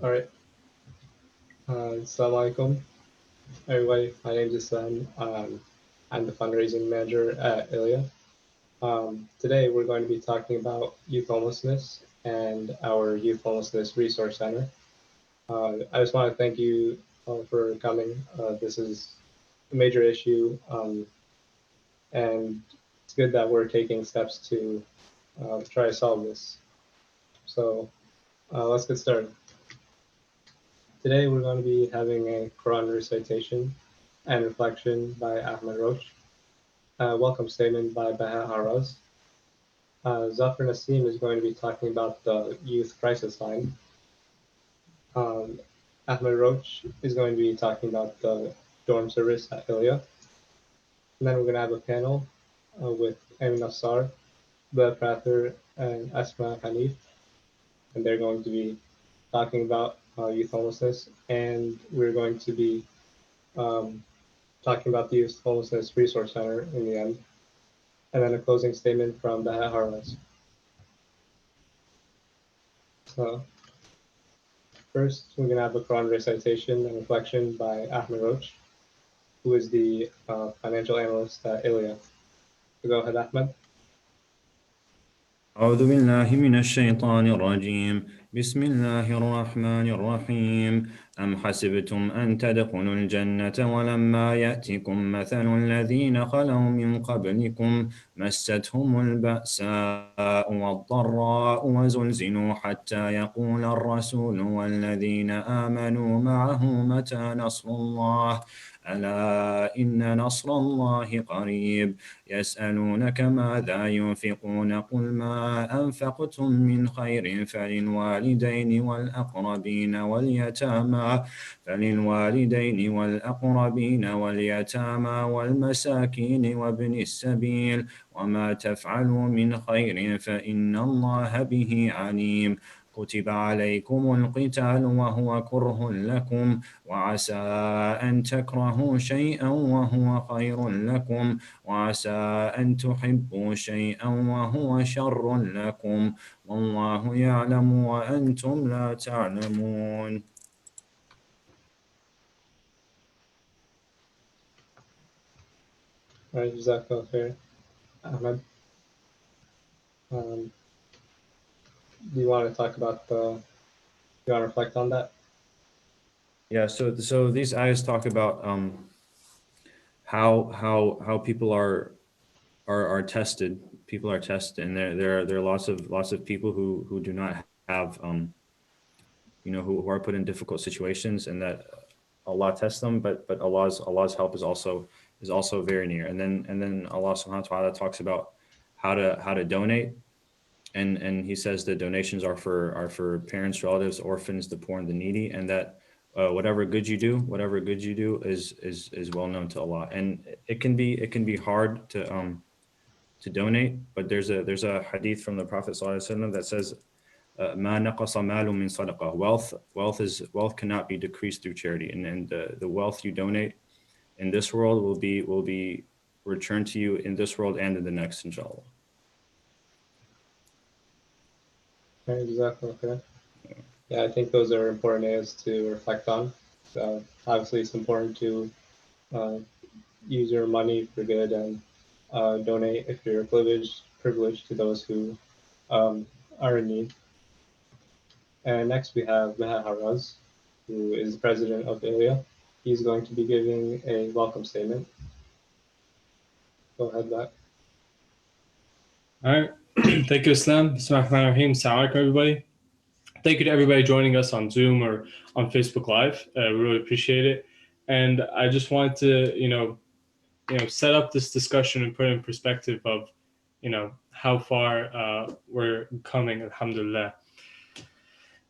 All right. Assalamu alaikum, everybody. My name is Islam. I'm the fundraising manager at ILIA. Today, we're going to be talking about youth homelessness and our Youth Homelessness Resource Center. I just want to thank you for coming. This is a major issue, and it's good that we're taking steps to try to solve this. So let's get started. Today we're going to be having a Quran recitation and reflection by Ahmed Roach, a welcome statement by Baha Haraz. Zafar Nassim is going to be talking about the youth crisis line. Ahmed Roach is going to be talking about the dorm service at ILIA. And then we're going to have a panel with Amin Nassar, Beth Prather, and Asma Hanif. And they're going to be talking about youth homelessness. And we're going to be talking about the Youth Homelessness Resource Center in the end. And then a closing statement from Baha Haraz. So first, we're going to have a Quran recitation and reflection by Ahmed Roach, who is the financial analyst at ILIA. So go ahead, Ahmed. أعوذ بالله من الشيطان الرجيم بسم الله الرحمن الرحيم أم حسبتم أن تدخلوا الجنة ولما يأتكم مثل الذين خلوا من قبلكم مستهم البأساء والضراء وزلزلوا حتى يقول الرسول والذين آمنوا معه متى نصر الله ألا إن نصر الله قريب يسألونك ماذا ينفقون قل ما أنفقتم من خير فللوالدين والأقربين واليتامى والمساكين وابن السبيل وما تفعلوا من خير فإن الله به عليم كتب عليكم القتال وهو كره لكم وعسى أن تكرهوا شيئا وهو خير لكم وعسى أن تحبوا شيئا وهو شر لكم والله يعلم وأنتم لا تعلمون. All right, Jazakallah khair. Ahmed, do you want to talk about do you want to reflect on that? Yeah, so these ayahs talk about how people are tested. People are tested, and there are lots of people who do not have who are put in difficult situations, and that Allah tests them, but Allah's help is also very near. And then Allah subhanahu wa ta'ala talks about how to donate, and he says that donations are for parents, relatives, orphans, the poor, and the needy, and that whatever good you do is well known to Allah. And it can be hard to donate, but there's a hadith from the Prophet ﷺ that says ما نقص مال من صدقة. Wealth cannot be decreased through charity, and the wealth you donate in this world will be returned to you in this world and in the next, inshallah. All right, Jazakallah khair. Yeah, I think those are important areas to reflect on. So obviously, it's important to use your money for good and donate if you're privileged to those who are in need. And next we have Meha Haraz, who is the president of ILIA. He's going to be giving a welcome statement. Go ahead, Matt. All right. Thank you, Islam. Bismillahirrahmanirrahim. Assalamu alaikum, everybody. Thank you to everybody joining us on Zoom or on Facebook Live. We really appreciate it. And I just wanted to, set up this discussion and put it in perspective of, how far we're coming, alhamdulillah.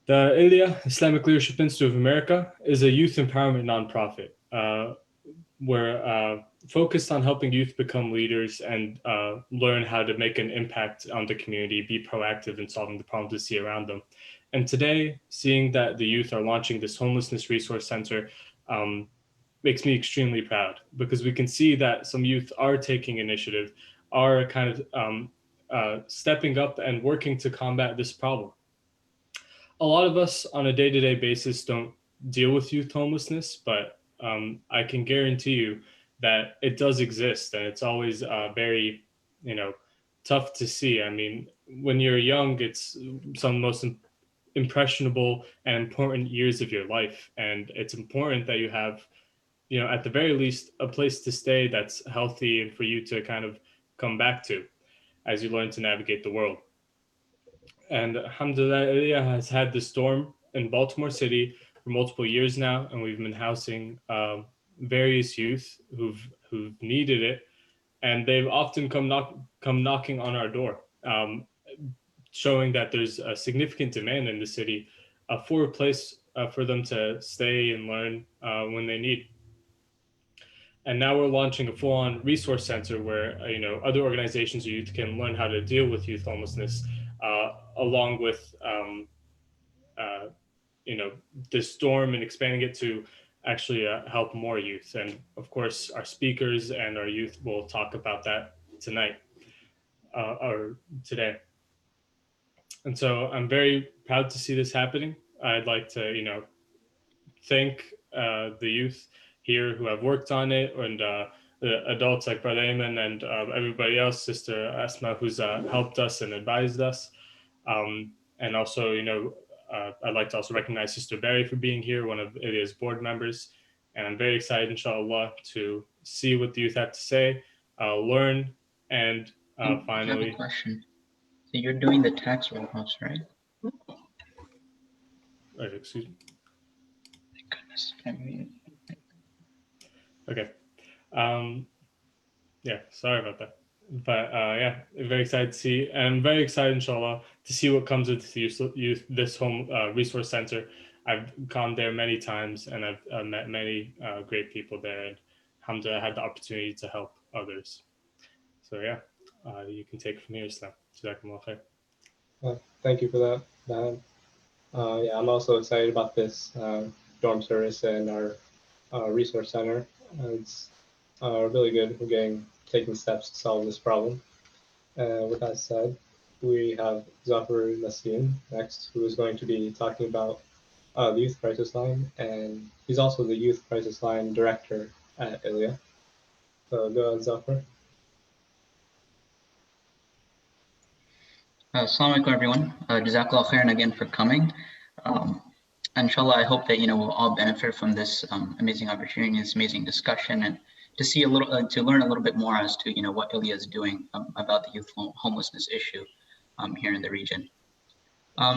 The ILIA, Islamic Leadership Institute of America, is a youth empowerment nonprofit. We're focused on helping youth become leaders and learn how to make an impact on the community, be proactive in solving the problems they see around them. And today, seeing that the youth are launching this Homelessness Resource Center makes me extremely proud, because we can see that some youth are taking initiative, are kind of stepping up and working to combat this problem. a lot of us on a day-to-day basis don't deal with youth homelessness, but I can guarantee you that it does exist, and it's always very, you know, tough to see. I mean, when you're young, it's some of the most impressionable and important years of your life, and it's important that you have, you know, at the very least, a place to stay that's healthy and for you to kind of come back to as you learn to navigate the world. And alhamdulillah, ILIA has had the storm in Baltimore City for multiple years now, and we've been housing various youth who've needed it, and they've often come knocking on our door, showing that there's a significant demand in the city for a place for them to stay and learn when they need. And now we're launching a full-on resource center where you know, other organizations or youth can learn how to deal with youth homelessness, along with uh, you know, this storm, and expanding it to actually help more youth. And of course, our speakers and our youth will talk about that tonight or today. And so I'm very proud to see this happening. I'd like to, you know, thank the youth here who have worked on it, and the adults like Brother Ayman and everybody else, Sister Asma, who's helped us and advised us. And also, you know, I'd like to also recognize Sister Barry for being here, one of ILIA's board members. And I'm very excited, inshallah, to see what the youth have to say, learn, and finally. I have a question. So you're doing the tax write-offs, right? Excuse me. Thank goodness. I mean, Okay. Yeah, sorry about that. But yeah, very excited to see, and I'm very excited, inshallah, to see what comes with this home resource center. I've gone there many times, and I've met many great people there, and alhamdulillah, I had the opportunity to help others. So yeah, you can take it from here, Islam. Jazakumullah khair. Thank you for that, Mahan. Yeah, I'm also excited about this dorm service and our resource center. It's really good. We're taking steps to solve this problem. With that said, we have Zafar Nassim next, who is going to be talking about the Youth Crisis Line, and he's also the Youth Crisis Line Director at ILIA. So go ahead, Zafar. Assalamu alaikum, everyone. Jazakallah khairan again for coming. Inshallah, I hope that, you know, we'll all benefit from this amazing opportunity, this amazing discussion, and to see a little, to learn a little bit more as to, you know, what ILIA is doing about the youth homelessness issue here in the region.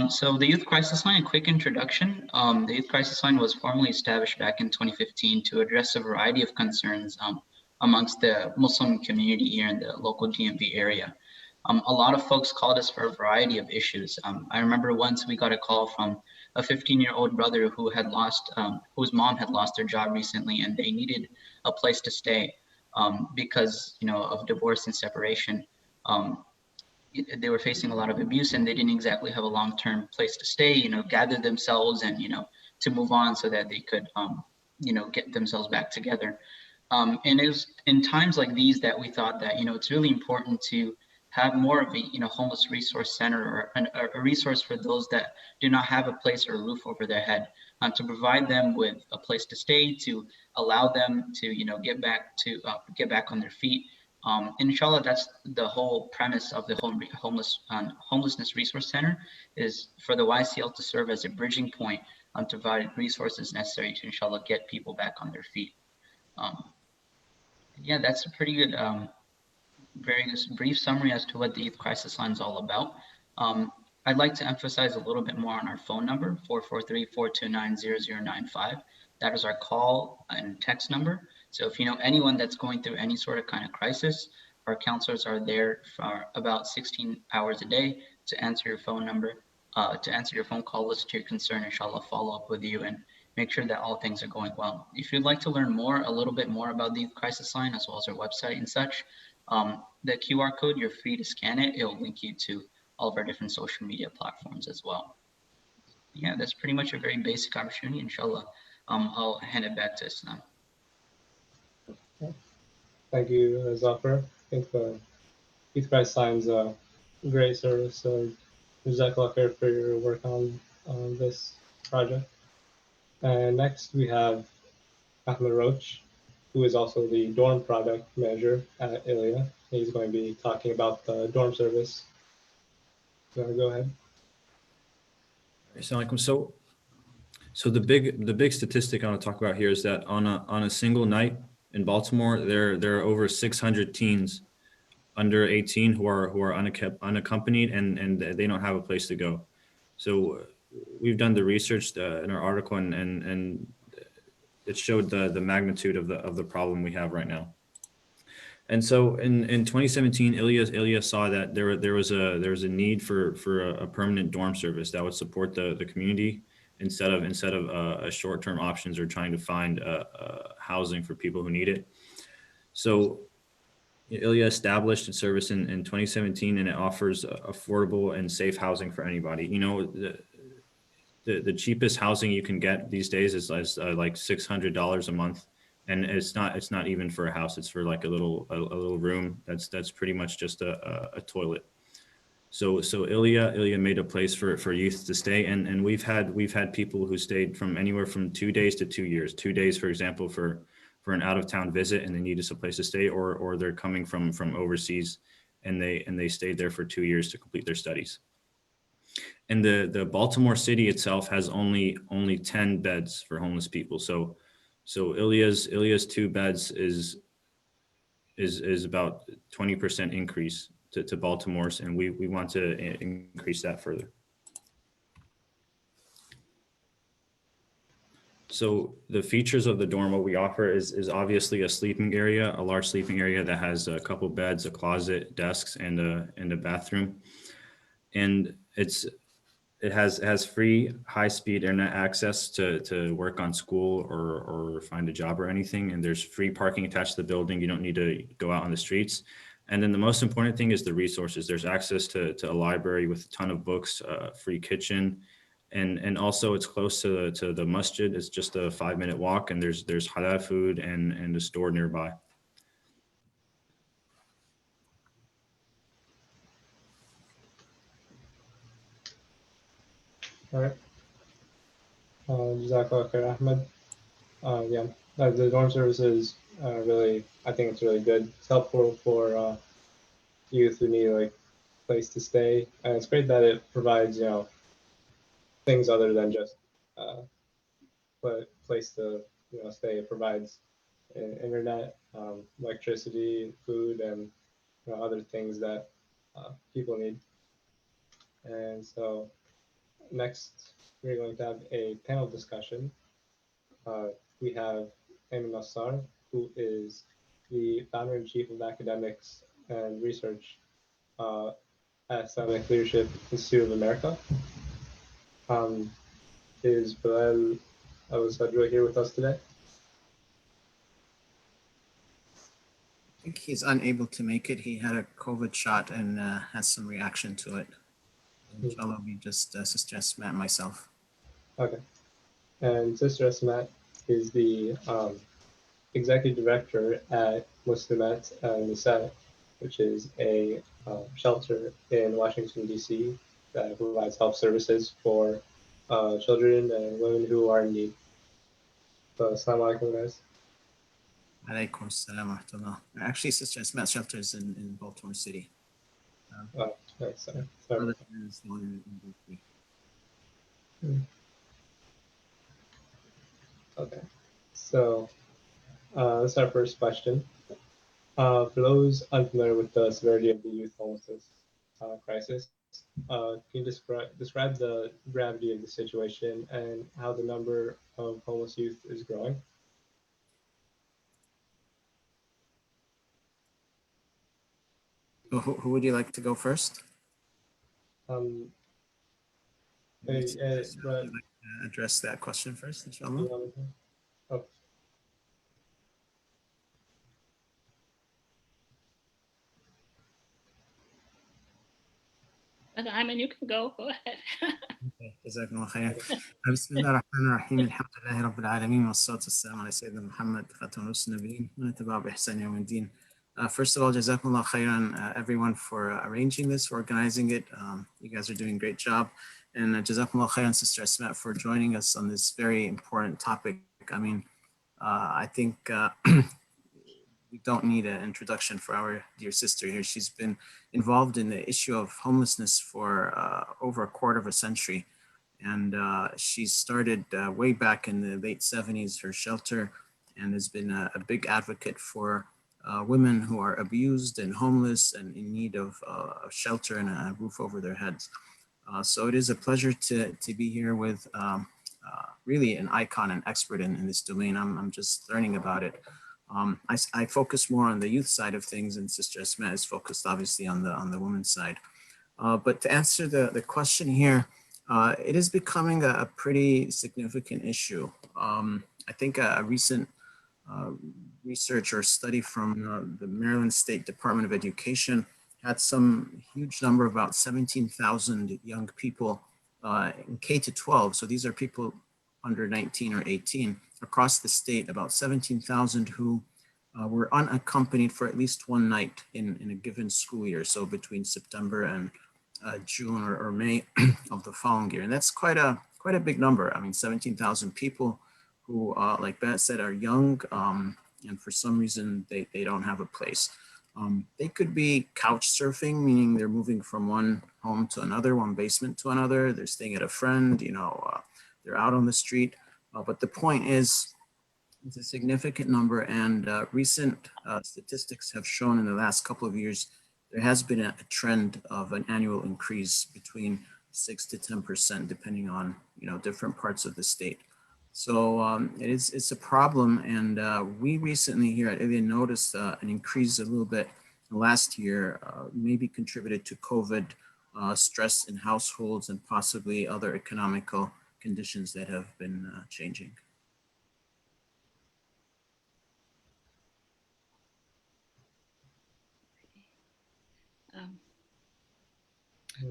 So the Youth Crisis Line, a quick introduction. The Youth Crisis Line was formally established back in 2015 to address a variety of concerns amongst the Muslim community here in the local DMV area. A lot of folks called us for a variety of issues. I remember once we got a call from a 15-year-old brother who had lost, whose mom had lost their job recently, and they needed a place to stay because, you know, of divorce and separation. They were facing a lot of abuse, and they didn't exactly have a long-term place to stay, you know, gather themselves and, you know, to move on so that they could, you know, get themselves back together. And it was in times like these that we thought that, you know, it's really important to have more of a, you know, homeless resource center, or a resource for those that do not have a place or a roof over their head, to provide them with a place to stay, to allow them to, you know, get back on their feet. Inshallah, that's the whole premise of the Homelessness Resource Center, is for the YCL to serve as a bridging point to provide resources necessary to, inshallah, get people back on their feet. Yeah, that's a pretty good, very brief summary as to what the Youth Crisis Line is all about. I'd like to emphasize a little bit more on our phone number, 443-429-0095. That is our call and text number. So if you know anyone that's going through any sort of kind of crisis, our counselors are there for about 16 hours a day to answer your phone number, to answer your phone call, listen to your concern, inshallah, follow up with you and make sure that all things are going well. If you'd like to learn a little bit more about the Youth Crisis Line, as well as our website and such, the QR code, you're free to scan it. It'll link you to all of our different social media platforms as well. Yeah, that's pretty much a very basic opportunity, inshallah. I'll hand it back to Islam. Thank you, Zafar. I think the Youth Crisis Line's a great service. So Jazakallah khair for your work on on this project. And next we have Ahmed Roach, who is also the dorm product manager at ILIA. He's going to be talking about the dorm service. You want to go ahead? Assalamualaikum. So the big statistic I want to talk about here is that on a single night in Baltimore, there are over 600 teens under 18 who are unaccompanied and they don't have a place to go. So we've done the research in our article and it showed the magnitude of the problem we have right now. And so in 2017, ILIA saw that there was a need for a permanent dorm service that would support the community instead of short-term options or trying to find housing for people who need it. So ILIA established a service in 2017, and it offers affordable and safe housing for anybody. You know, the cheapest housing you can get these days is like $600 a month. And it's not even for a house. It's for like a little room. That's pretty much just a toilet. So ILIA made a place for youth to stay, and we've had people who stayed from anywhere from 2 days to 2 years. 2 days, for example, for an out of town visit, and they need a place to stay, or they're coming from overseas, and they stayed there for 2 years to complete their studies. And the Baltimore city itself has only 10 beds for homeless people. So ILIA's 2 beds is about 20% increase to Baltimore's, and we want to increase that further. So the features of the dorm, what we offer is obviously a sleeping area, a large sleeping area that has a couple beds, a closet, desks, and a bathroom, and it has free high-speed internet access to work on school or find a job or anything. And there's free parking attached to the building. You don't need to go out on the streets. And then the most important thing is the resources. There's access to a library with a ton of books, free kitchen. And also it's close to the masjid. It's just a 5-minute walk, and there's halal food and a store nearby. All right. Jazakallah khair, Ahmed. Yeah, the dorm service is really, I think it's really good. It's helpful for youth who need like a place to stay, and it's great that it provides, you know, things other than just place to, you know, stay. It provides internet, electricity, food, and, you know, other things that people need. And so next, we're going to have a panel discussion. We have Ayman Nassar, who is the founder-in-chief of academics and research at Islamic Leadership Institute of America. Is Bilal Al-Sadra here with us today? I think he's unable to make it. He had a COVID shot and has some reaction to it. Inshallah, we just Sister Esmat and myself. Okay. And Sister Esmat is the executive director at Muslimat Nisa, which is a shelter in Washington, D.C. that provides health services for children and women who are in need. So, assalamu alaikum, guys. Alaikum assalam wa rahmatullah. Actually, Sister Esmat's shelter is in Baltimore City. Oh, nice. Sorry. Other than is the one in DC. Okay. So, this is our first question. For those unfamiliar with the severity of the youth homelessness crisis, can you describe the gravity of the situation and how the number of homeless youth is growing? Who would you like to go first? Address that question first, inshallah. Oh. Ayman, you can go ahead. جزاكم الله خير. بسم الله الرحمن الرحيم. الحمد لله رب العالمين والصلاة والسلام على سيدنا محمد خاتم رسل النبيين ونتبع بإحسان يوم الدين. First of all, Jazakumullah khairan everyone for arranging this, for organizing it. You guys are doing a great job. And Jazakumullah khairan, Sister Asma, for joining us on this very important topic. I mean, I think we don't need an introduction for our dear sister here. She's been involved in the issue of homelessness for over a quarter of a century. And she started way back in the late 70s, her shelter, and has been a big advocate for women who are abused and homeless and in need of shelter and a roof over their heads. So it is a pleasure to be here with really an icon and expert in this domain. I'm just learning about it. I focus more on the youth side of things, and Sister Asma is focused obviously on the women's side. But to answer the question here, it is becoming a pretty significant issue. I think a recent research or study from the Maryland State Department of Education had some huge number, about 17,000 young people in K to 12. So these are people under 19 or 18 across the state, about 17,000 who were unaccompanied for at least one night in a given school year. So between September and June or May of the following year. And that's quite a big number. I mean, 17,000 people who, like Bat said, are young and for some reason they don't have a place. They could be couch surfing, meaning they're moving from one home to another, one basement to another. They're staying at a friend, they're out on the street. But the point is, it's a significant number, and recent statistics have shown in the last couple of years, there has been a trend of an annual increase between 6 to 10%, depending on different parts of the state. So it's a problem, and we recently here at ILIA noticed an increase a little bit last year, maybe contributed to COVID, stress in households, and possibly other economical conditions that have been changing.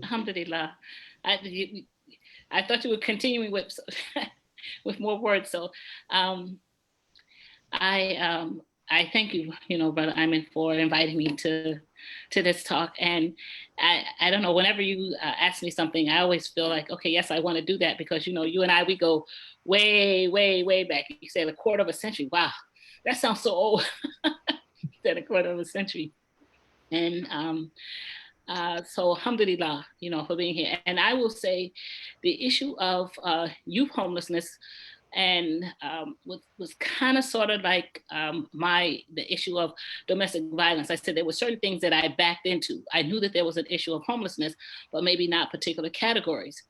Alhamdulillah. I thought you were continuing with with more words. So I thank you, Brother Ayman, for inviting me to this talk. And I don't know, whenever you ask me something, I always feel like, okay, yes, I want to do that, because you and I, we go way, way, way back. You said a quarter of a century. Wow, that sounds so old. You said a quarter of a century. And so alhamdulillah, for being here. And I will say the issue of youth homelessness and was kind of sort of like the issue of domestic violence. I said there were certain things that I backed into. I knew that there was an issue of homelessness, but maybe not particular categories.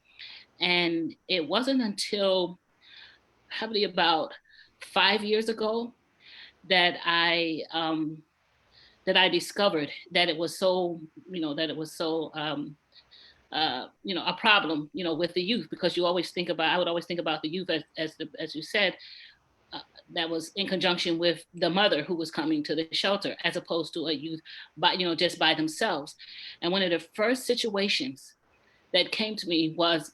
And it wasn't until probably about 5 years ago that I discovered that it was so, a problem, with the youth, because I would always think about the youth as you said, that was in conjunction with the mother who was coming to the shelter, as opposed to a youth, just by themselves. And one of the first situations that came to me was,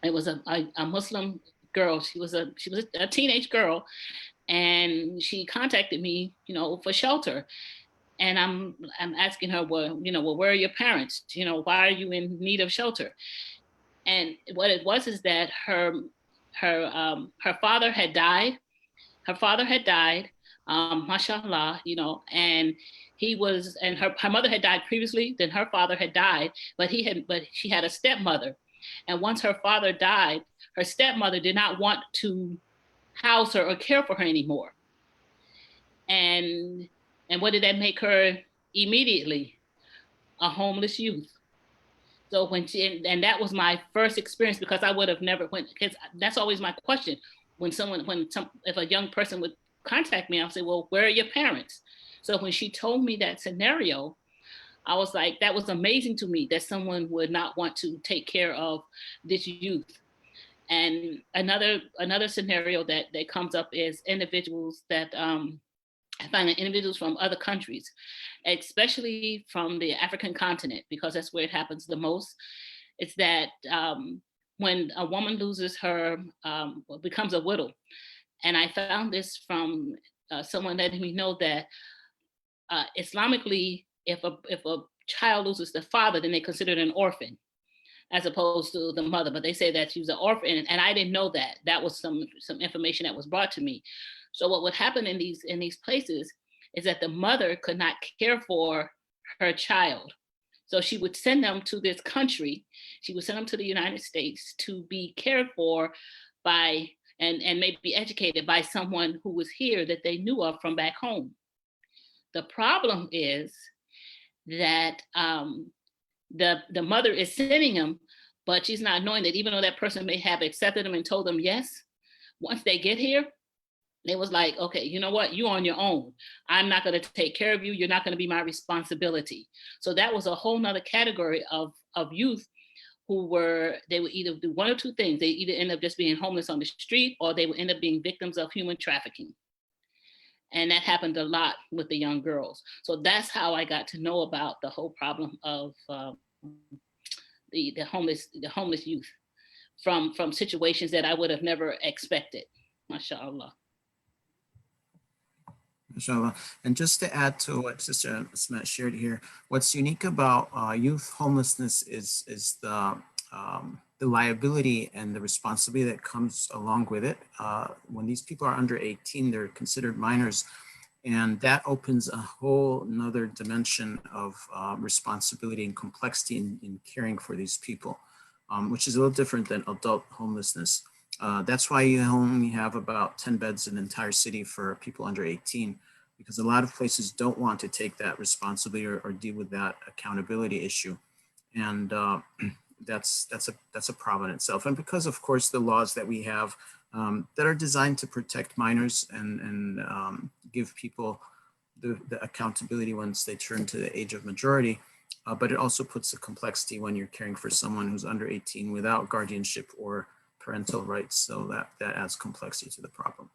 it was a Muslim girl. She was a teenage girl, and she contacted me, for shelter. And I'm asking her, well, where are your parents? Why are you in need of shelter? And what it was is that her father had died. Her father had died, mashallah, and her mother had died previously. Then her father had died, but she had a stepmother. And once her father died, her stepmother did not want to house her or care for her anymore. And what did that make her immediately? A homeless youth. So and that was my first experience, because I would have never because that's always my question. If a young person would contact me, I'll say, well, where are your parents? So when she told me that scenario, I was like, that was amazing to me, that someone would not want to take care of this youth. And another scenario that comes up is individuals that, I find that individuals from other countries, especially from the African continent, because that's where it happens the most, it's that when a woman loses becomes a widow. And I found this from someone letting me know that Islamically, if a child loses the father, then they consider it an orphan. as opposed to the mother, but they say that she was an orphan, and I didn't know that. That was some information that was brought to me. So what would happen in these places is that the mother could not care for her child. So she would send them to this country. She would send them to the United States to be cared for by and maybe educated by someone who was here that they knew of from back home. The problem is that the mother is sending them, but she's not knowing that even though that person may have accepted them and told them yes, once they get here, they was like, okay, you know what? You're on your own. I'm not going to take care of you. You're not going to be my responsibility. So that was a whole nother category of youth who they would either do one or two things. They either end up just being homeless on the street, or they would end up being victims of human trafficking. And that happened a lot with the young girls. So that's how I got to know about the whole problem of the homeless youth from situations that I would have never expected. MashaAllah. Inshallah. And just to add to what Sister Asma shared here, what's unique about youth homelessness is the liability and the responsibility that comes along with it. When these people are under 18, they're considered minors. And that opens a whole nother dimension of responsibility and complexity in caring for these people, which is a little different than adult homelessness. That's why you only have about 10 beds in the entire city for people under 18, because a lot of places don't want to take that responsibility or deal with that accountability issue. And that's a problem in itself. And because, of course, the laws that we have that are designed to protect minors and give people the accountability once they turn to the age of majority, but it also puts a complexity when you're caring for someone who's under 18 without guardianship or parental rights. So that adds complexity to the problem.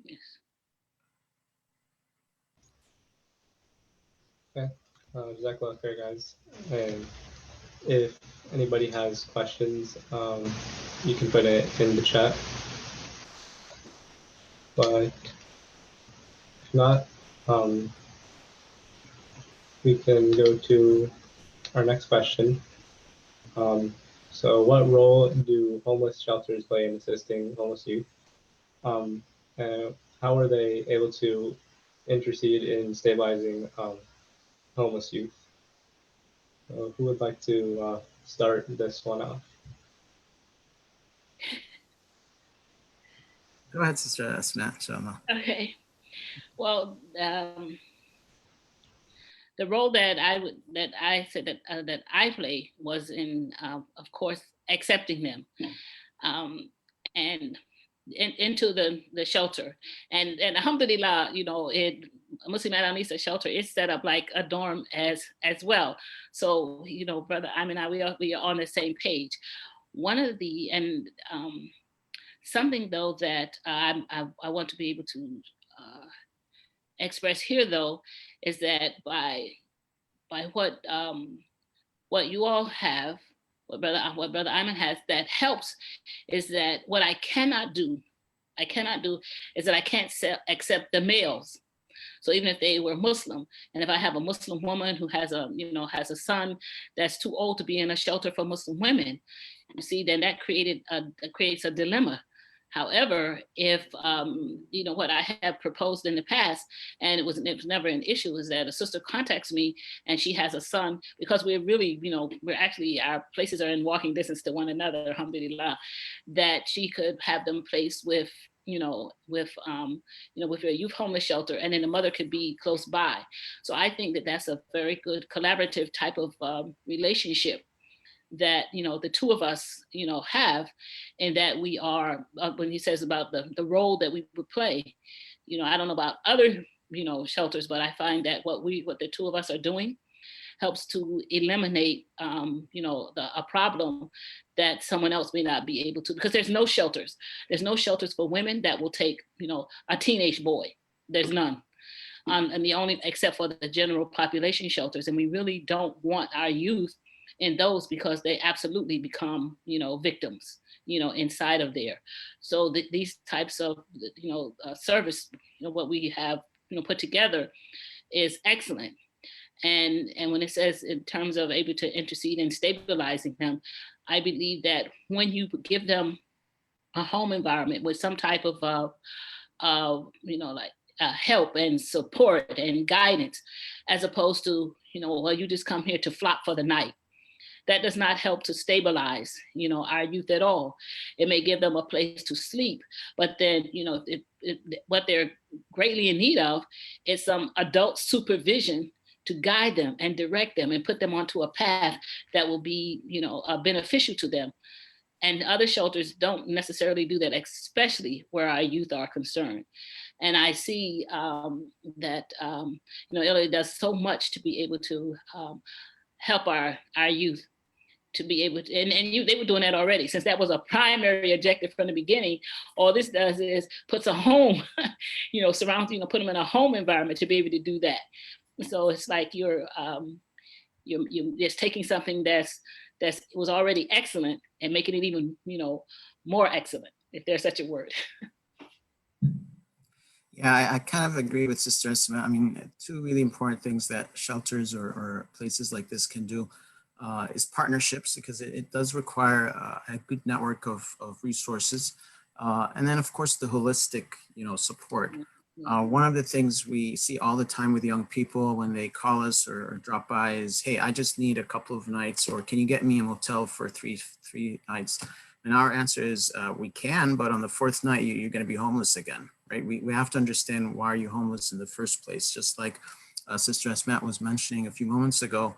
Yes. Okay, Jazakallah khair, guys. And if anybody has questions, you can put it in the chat. But if not, we can go to our next question. So what role do homeless shelters play in assisting homeless youth? And how are they able to intercede in stabilizing homeless youth? Who would like to start this one off? Go ahead, Sister Asma, inshallah. Okay. Well, the role that I said that I play was in, of course, accepting them, and into the shelter, and alhamdulillah, you know, Muslim Al Anisa shelter is set up like a dorm as well. So, you know, Brother Amina, we are on the same page. One of the something though that I want to be able to express here though is that by what you all have, what Brother Ayman has, that helps is that what I cannot do is that I can't accept the males. So even if they were Muslim, and if I have a Muslim woman who has a son that's too old to be in a shelter for Muslim women, you see, then that creates a dilemma. However, if what I have proposed in the past, and it was never an issue, is that a sister contacts me and she has a son, because we're really, our places are in walking distance to one another, alhamdulillah, that she could have them placed with your youth homeless shelter, and then the mother could be close by. So I think that that's a very good collaborative type of relationship that the two of us have, and that we are when he says about the role that we would play, I don't know about other shelters, but I find that what the two of us are doing helps to eliminate a problem that someone else may not be able to, because there's no shelters for women that will take a teenage boy. There's none. And the only, except for the general population shelters, and we really don't want our youth in those, because they absolutely become victims inside of there. So these types of service what we have put together is excellent. And when it says in terms of able to intercede in stabilizing them, I believe that when you give them a home environment with some type of like help and support and guidance, as opposed to, well, you just come here to flop for the night. That does not help to stabilize, our youth at all. It may give them a place to sleep, but then, what they're greatly in need of is some adult supervision to guide them and direct them and put them onto a path that will be, beneficial to them. And other shelters don't necessarily do that, especially where our youth are concerned. And I see that, ILIA does so much to be able to help our youth to be able to, they were doing that already, since that was a primary objective from the beginning. All this does is puts a home, surrounds, put them in a home environment to be able to do that. So it's like you're just taking something that was already excellent and making it even, more excellent, if there's such a word. Yeah, I kind of agree with Sister Esma. I mean, two really important things that shelters or places like this can do is partnerships, because it does require a good network of resources. And then, of course, the holistic, support. One of the things we see all the time with young people when they call us or drop by is, hey, I just need a couple of nights, or can you get me a motel for three nights? And our answer is we can, but on the fourth night, you're going to be homeless again, right? We have to understand, why are you homeless in the first place? Just like Sister Esmat was mentioning a few moments ago,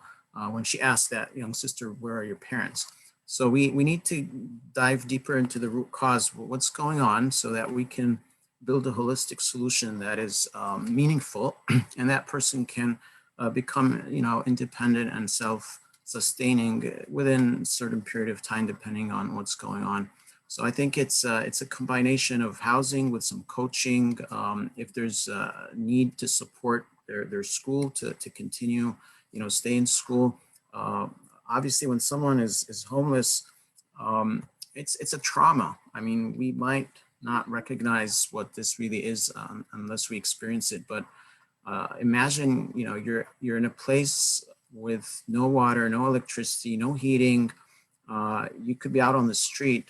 when she asked that young sister, where are your parents? So we need to dive deeper into the root cause, what's going on, so that we can build a holistic solution that is meaningful, and that person can become, independent and self-sustaining within a certain period of time, depending on what's going on. So I think it's a combination of housing with some coaching. If there's a need to support their school to continue, stay in school. Obviously, when someone is homeless, it's a trauma. I mean, we might not recognize what this really is unless we experience it. But imagine, you're in a place with no water, no electricity, no heating. You could be out on the street.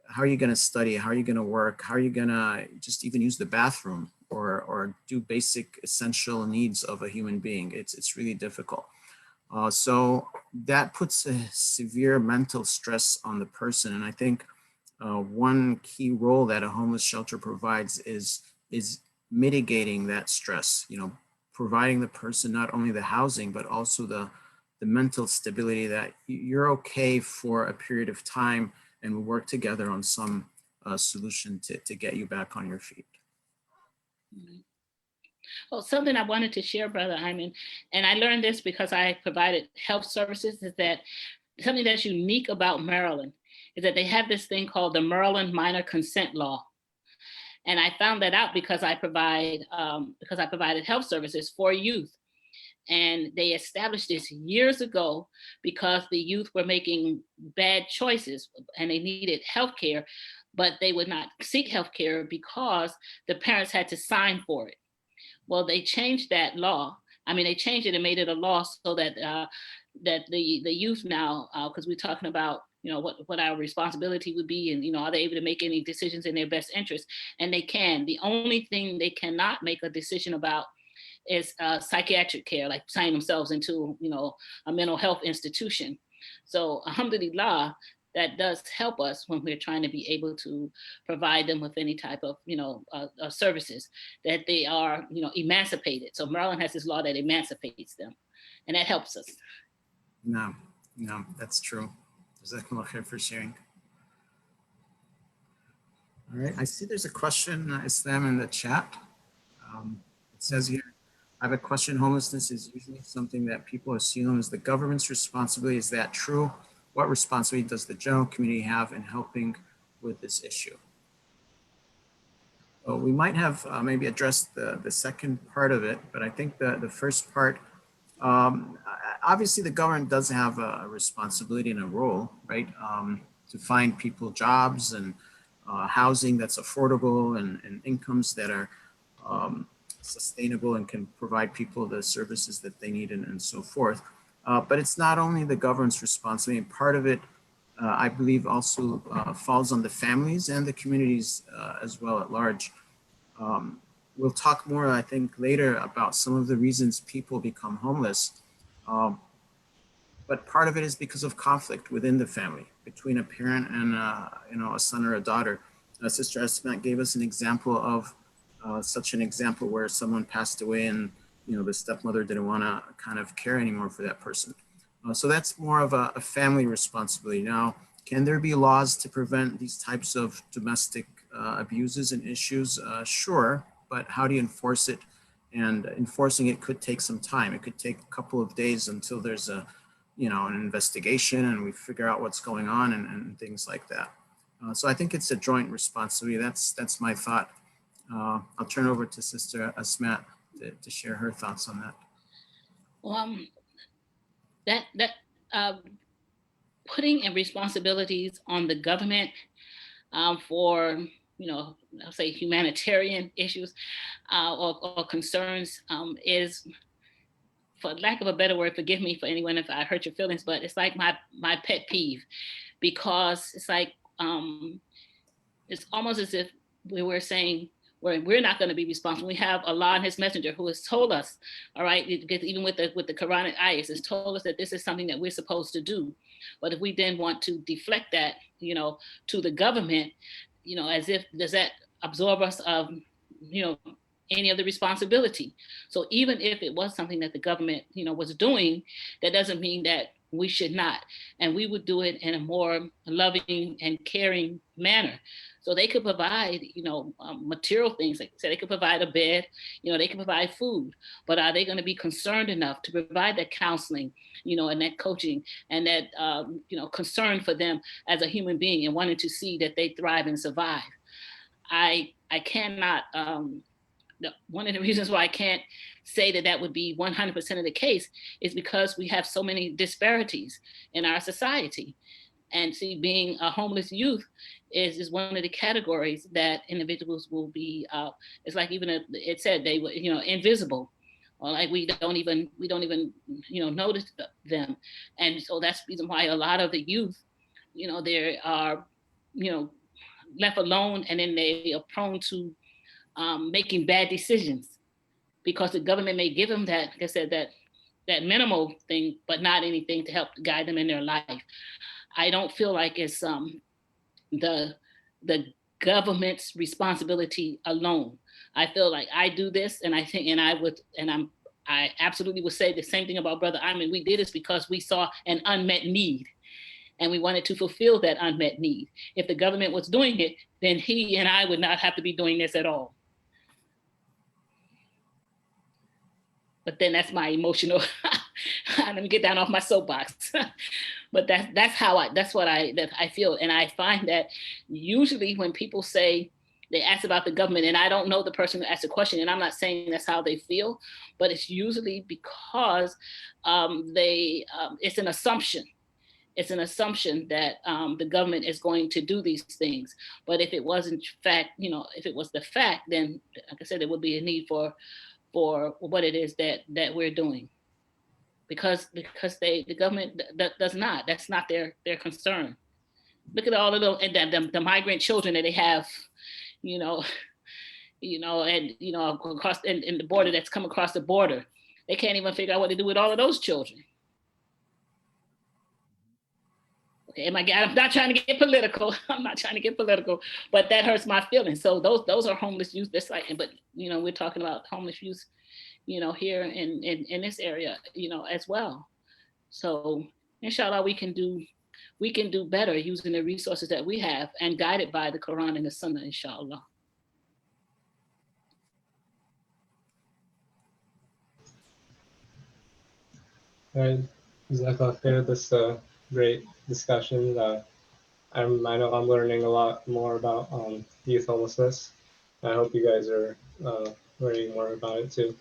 How are you going to study? How are you going to work? How are you going to just even use the bathroom or do basic essential needs of a human being? It's really difficult. So that puts a severe mental stress on the person. And I think one key role that a homeless shelter provides is mitigating that stress, providing the person not only the housing, but also the mental stability that you're okay for a period of time, and we work together on some solution to get you back on your feet. Well, something I wanted to share, Brother Hyman, and I learned this because I provided health services, is that something that's unique about Maryland is that they have this thing called the Maryland Minor Consent Law. And I found that out because I provided health services for youth. And they established this years ago because the youth were making bad choices and they needed health care, but they would not seek health care because the parents had to sign for it. Well, they changed that law. I mean, they changed it and made it a law so that that the youth now, because we're talking about, what our responsibility would be, and, are they able to make any decisions in their best interest? And they can. The only thing they cannot make a decision about is psychiatric care, like signing themselves into, a mental health institution. So alhamdulillah, that does help us when we're trying to be able to provide them with any type of, services, that they are, emancipated. So Maryland has this law that emancipates them, and that helps us. No, that's true. Jazakumullah khair for sharing. All right, I see there's a question, Islam, in the chat. It says here, I have a question. Homelessness is usually something that people assume is the government's responsibility. Is that true? What responsibility does the general community have in helping with this issue? Well, we might have maybe addressed the second part of it, but I think the first part, obviously the government does have a responsibility and a role, right? To find people jobs and housing that's affordable and incomes that are sustainable and can provide people the services that they need and so forth. But it's not only the government's responsibility. Part of it, I believe, also falls on the families and the communities as well at large. We'll talk more, I think, later about some of the reasons people become homeless. But part of it is because of conflict within the family, between a parent and a son or a daughter. Sister Esmat gave us an example of such an example where someone passed away and the stepmother didn't want to kind of care anymore for that person. So that's more of a family responsibility. Now, can there be laws to prevent these types of domestic abuses and issues? Sure, but how do you enforce it? And enforcing it could take some time. It could take a couple of days until there's an investigation and we figure out what's going on and things like that. So I think it's a joint responsibility. That's my thought. I'll turn over to Sister Asmat to share her thoughts on that. Putting in responsibilities on the government for I'll say humanitarian issues or concerns is, for lack of a better word, forgive me for anyone if I hurt your feelings, but it's like my pet peeve, because it's like it's almost as if we were saying we're not going to be responsible. We have Allah and His Messenger who has told us, all right, even with the Quranic ayahs, has told us that this is something that we're supposed to do. But if we then want to deflect that, to the government, as if, does that absorb us of, any of the responsibility? So even if it was something that the government, was doing, that doesn't mean that we should not. And we would do it in a more loving and caring manner. So they could provide, material things, like I said, they could provide a bed, they can provide food, but are they going to be concerned enough to provide that counseling, and that coaching and that, concern for them as a human being and wanting to see that they thrive and survive? I cannot, one of the reasons why I can't say that would be 100% of the case is because we have so many disparities in our society. And see, being a homeless youth is one of the categories that individuals will be, it's like even it said they were, invisible, or like we don't even, notice them. And so that's the reason why a lot of the youth, they are, left alone, and then they are prone to making bad decisions because the government may give them that, like I said, that minimal thing, but not anything to help guide them in their life. I don't feel like it's the government's responsibility alone. I feel like I do this, and I think, I absolutely would say the same thing about Brother Ayman. We did this because we saw an unmet need, and we wanted to fulfill that unmet need. If the government was doing it, then he and I would not have to be doing this at all. But then that's my emotional. Let me get down off my soapbox. But that's what I feel. And I find that usually when people say, they ask about the government, and I don't know the person who asked the question, and I'm not saying that's how they feel, but it's usually because it's an assumption. It's an assumption that the government is going to do these things. But if it wasn't fact, if it was the fact, then like I said, there would be a need for what it is that we're doing. Because the government does not. That's not their concern. Look at all of the migrant children that they have, and across in the border that's come across the border. They can't even figure out what to do with all of those children. Okay, I'm not trying to get political. I'm not trying to get political, but that hurts my feelings. So those are homeless youth. That's like, but we're talking about homeless youth, here in this area, as well. So inshallah, we can do better using the resources that we have and guided by the Quran and the Sunnah, inshallah. All right, Jazakallah khair. This great discussion. I know I'm learning a lot more about youth homelessness. I hope you guys are learning more about it too.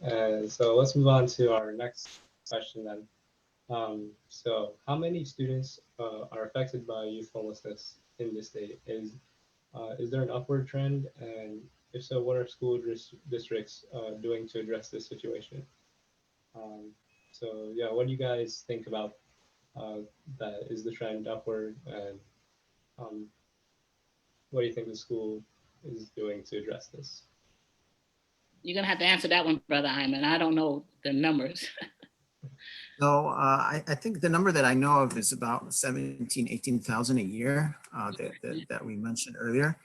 And so let's move on to our next question then. So how many students are affected by youth homelessness in this state? Is there an upward trend, and if so, what are school districts doing to address this situation? So yeah, what do you guys think about that? Is the trend upward, and what do you think the school is doing to address this? You're gonna have to answer that one, Brother Hyman. I don't know the numbers. So I think the number that I know of is about 17, 18,000 a year that we mentioned earlier.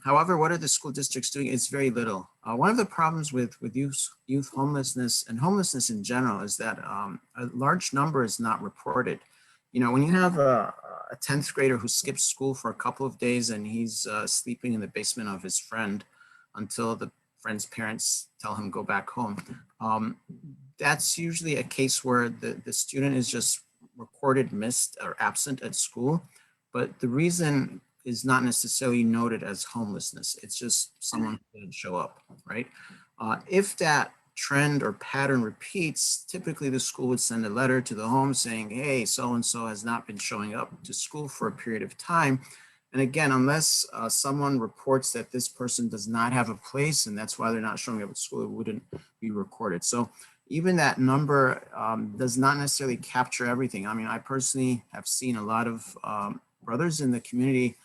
However, what are the school districts doing? It's very little. One of the problems with youth homelessness and homelessness in general is that a large number is not reported. You know, when you have a 10th grader who skips school for a couple of days and he's sleeping in the basement of his friend until the friend's parents tell him go back home, that's usually a case where the student is just recorded missed or absent at school, but the reason is not necessarily noted as homelessness. It's just someone who didn't show up, right? If that trend or pattern repeats, typically the school would send a letter to the home saying, hey, so-and-so has not been showing up to school for a period of time. And again, unless someone reports that this person does not have a place and that's why they're not showing up at school, it wouldn't be recorded. So even that number does not necessarily capture everything. I mean, I personally have seen a lot of brothers in the community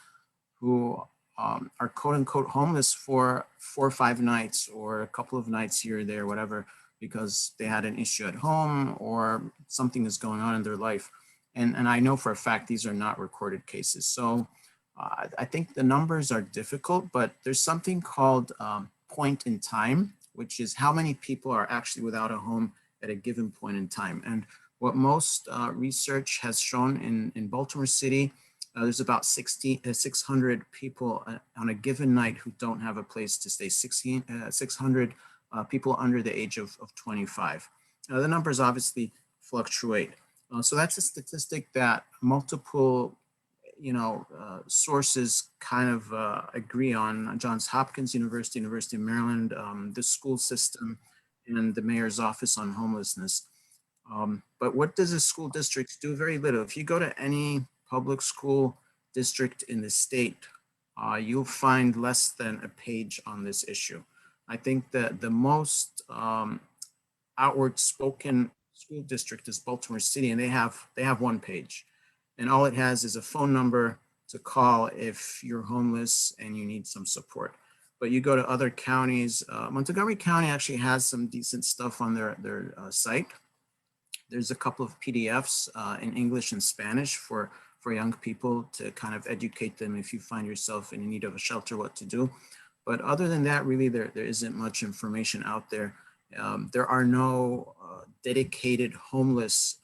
who are quote unquote homeless for 4 or 5 nights or a couple of nights here or there, whatever, because they had an issue at home or something is going on in their life. And I know for a fact these are not recorded cases. So I think the numbers are difficult, but there's something called point in time, which is how many people are actually without a home at a given point in time. And what most research has shown in Baltimore City, there's about 600 people on a given night who don't have a place to stay, 600 people under the age of 25. The numbers obviously fluctuate. So that's a statistic that multiple sources kind of agree on. Johns Hopkins University, University of Maryland, the school system, and the mayor's office on homelessness. But what does the school districts do? Very little. If you go to any public school district in the state, you'll find less than a page on this issue. I think that the most outward spoken school district is Baltimore City, and they have 1 page. And all it has is a phone number to call if you're homeless and you need some support. But you go to other counties, Montgomery County actually has some decent stuff on their site. There's a couple of PDFs in English and Spanish for young people to kind of educate them if you find yourself in need of a shelter, what to do. But other than that, really, there isn't much information out there. There are no dedicated homelessness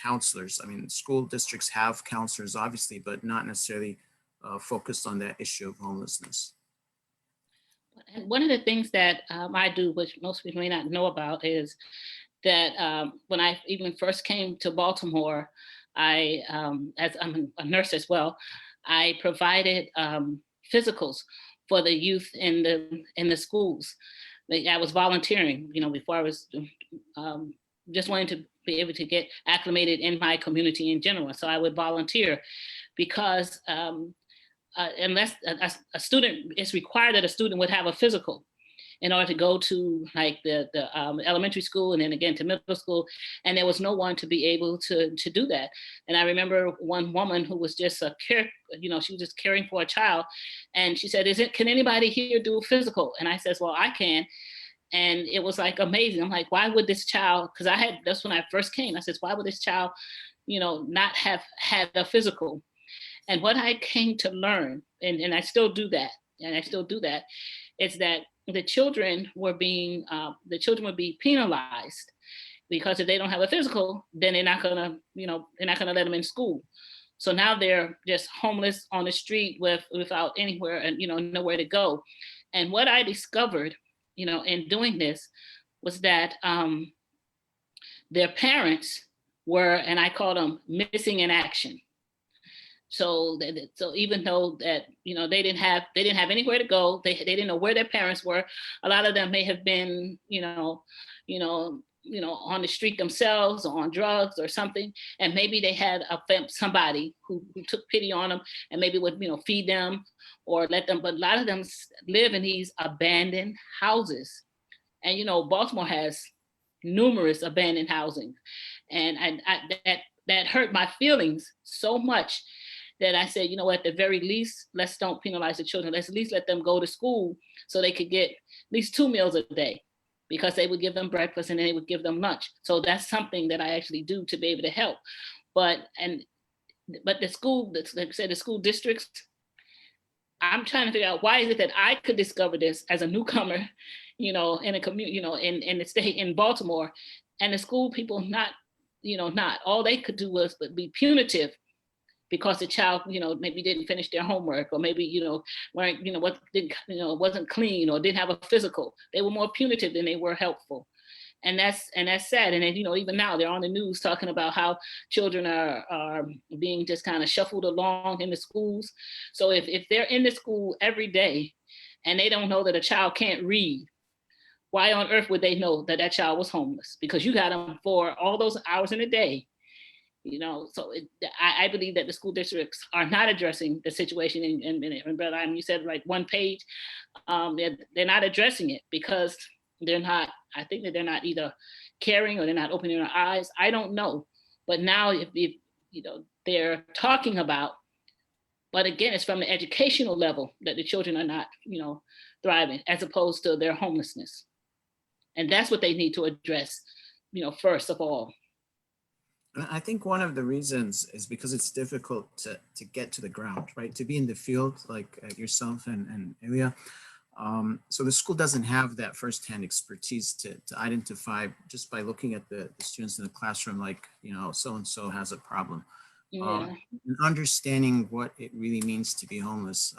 counselors. I mean, school districts have counselors, obviously, but not necessarily focused on that issue of homelessness. And one of the things that I do, which most people may not know about, is that when I even first came to Baltimore, as I'm a nurse as well, I provided physicals for the youth in the schools. I was volunteering, before I was just wanting to be able to get acclimated in my community in general. So I would volunteer because unless a student, it's required that a student would have a physical in order to go to like the elementary school and then again to middle school. And there was no one to be able to do that. And I remember one woman who was just she was just caring for a child. And she said, can anybody here do a physical? And I says, well, I can. And it was like amazing. I'm like, why would this child, because that's when I first came. I said, why would this child, not have had a physical? And what I came to learn, and I still do that, is that the children would be penalized because if they don't have a physical, then they're not gonna let them in school. So now they're just homeless on the street without anywhere and nowhere to go. And what I discovered, in doing this was that their parents were, and I call them missing in action. So even though that they didn't have anywhere to go, they didn't know where their parents were. A lot of them may have been on the street themselves or on drugs or something. And maybe they had somebody who took pity on them and maybe would, feed them or let them, but a lot of them live in these abandoned houses. And, Baltimore has numerous abandoned housing. And that hurt my feelings so much that I said, at the very least, let's don't penalize the children. Let's at least let them go to school so they could get at least 2 meals a day, because they would give them breakfast and they would give them lunch. So that's something that I actually do to be able to help. But the school, like I said, the school districts, I'm trying to figure out why is it that I could discover this as a newcomer, in a community, in the state, in Baltimore, and the school people not all they could do was be punitive because the child, maybe didn't finish their homework, or maybe, weren't, wasn't clean or didn't have a physical. They were more punitive than they were helpful. And that's sad. And then, even now they're on the news talking about how children are being just kind of shuffled along in the schools. So if they're in the school every day and they don't know that a child can't read, why on earth would they know that that child was homeless? Because you got them for all those hours in a day. So I believe that the school districts are not addressing the situation. And Brother Adam, you said like one page, they're not addressing it because they're not, I think that they're not either caring or they're not opening their eyes. I don't know. But now if they're talking about, but again, it's from the educational level that the children are not, thriving as opposed to their homelessness. And that's what they need to address, first of all. I think one of the reasons is because it's difficult to get to the ground, right? To be in the field like yourself and ILIA. So the school doesn't have that firsthand expertise to identify just by looking at the students in the classroom, like, so-and-so has a problem. Yeah. And understanding what it really means to be homeless,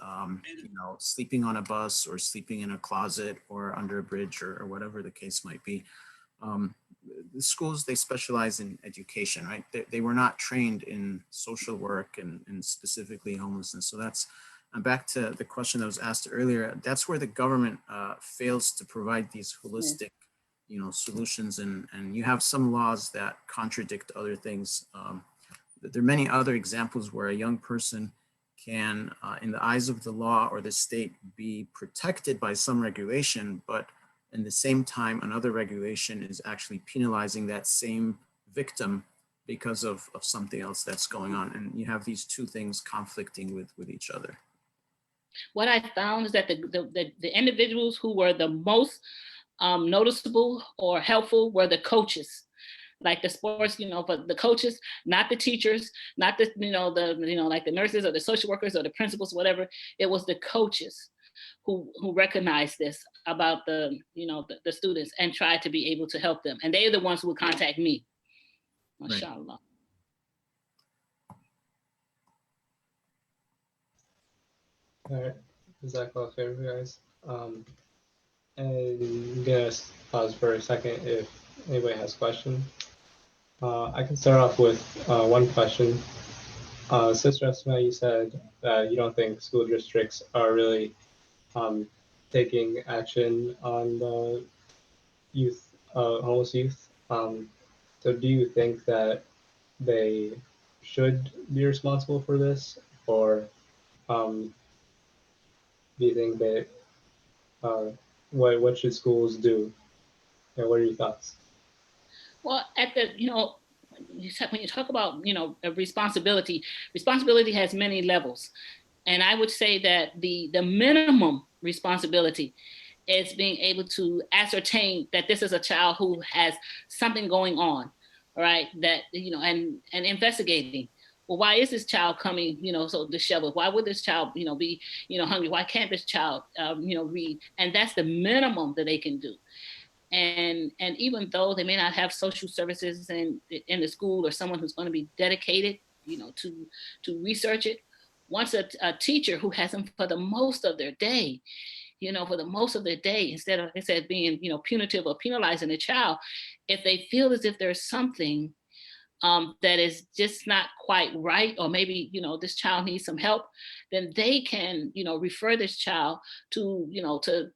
sleeping on a bus or sleeping in a closet or under a bridge or whatever the case might be. The schools, they specialize in education, right? They were not trained in social work and specifically homelessness. So that's, back to the question that was asked earlier, that's where the government fails to provide these holistic, solutions. And you have some laws that contradict other things. There are many other examples where a young person can, in the eyes of the law or the state, be protected by some regulation, but in the same time, another regulation is actually penalizing that same victim because of something else that's going on. And you have these two things conflicting with each other. What I found is that the individuals who were the most noticeable or helpful were the coaches, like the sports, but the coaches, not the teachers, not the, like the nurses or the social workers or the principals, whatever. It was the coaches who recognized this about the students and tried to be able to help them. And they are the ones who would contact me. Mashallah. All right, Jazakallah khair, guys. And I'm gonna pause for a second if anybody has questions. I can start off with one question. Sister Esma, you said that you don't think school districts are really taking action on the youth, homeless youth. So do you think that they should be responsible for this, or do you think that what should schools do? And what are your thoughts? Well, when you talk about a responsibility has many levels, and I would say that the minimum responsibility is being able to ascertain that this is a child who has something going on, right? That and investigating. Well, why is this child coming, so disheveled? Why would this child, be, hungry? Why can't this child, read? And that's the minimum that they can do. And even though they may not have social services in the school or someone who's going to be dedicated, to research it, once a teacher who has them for the most of their day, instead of, being, punitive or penalizing the child, if they feel as if there's something that is just not quite right, or maybe, this child needs some help, then they can, refer this child to,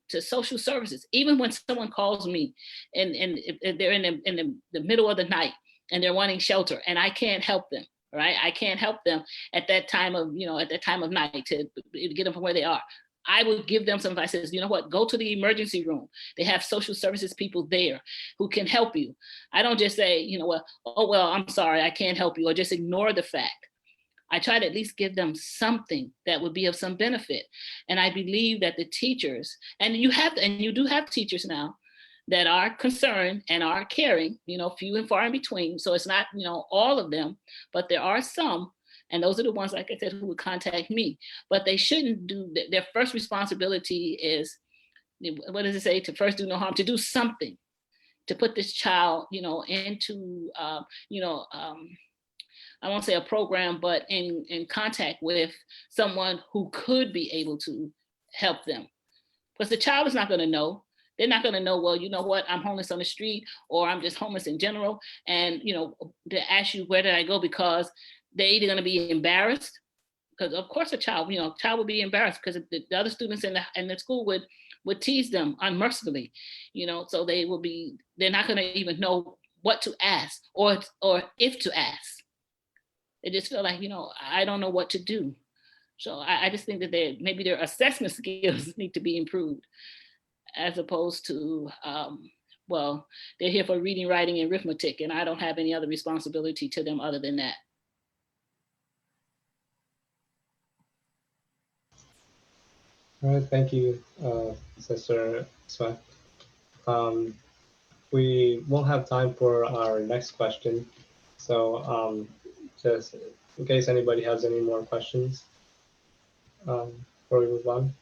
to social services. Even when someone calls me and if they're in the middle of the night and they're wanting shelter and I can't help them, right? I can't help them at that time of, night to get them from where they are. I would give them some advice. You know what, go to the emergency room. They have social services people there who can help you. I don't just say, well, I'm sorry, I can't help you, or just ignore the fact. I try to at least give them something that would be of some benefit. And I believe that the teachers, and you do have teachers now that are concerned and are caring, few and far in between. So it's not, all of them, but there are some. And those are the ones, like I said, who would contact me. But they shouldn't do, their first responsibility is, what does it say? To first do no harm, to do something, to put this child, into, I won't say a program, but in contact with someone who could be able to help them. Because the child is not going to know. They're not going to know, well, you know what, I'm homeless on the street, or I'm just homeless in general. And, to ask you, where did I go? Because they're either going to be embarrassed, because of course a child would be embarrassed because the other students in the school would tease them unmercifully, so they're not going to even know what to ask or if to ask. They just feel like, I don't know what to do. So I just think that maybe their assessment skills need to be improved, as opposed to, well, they're here for reading, writing, and arithmetic, and I don't have any other responsibility to them other than that. All right, thank you, Sister Sweat. We won't have time for our next question, so just in case anybody has any more questions before we move on.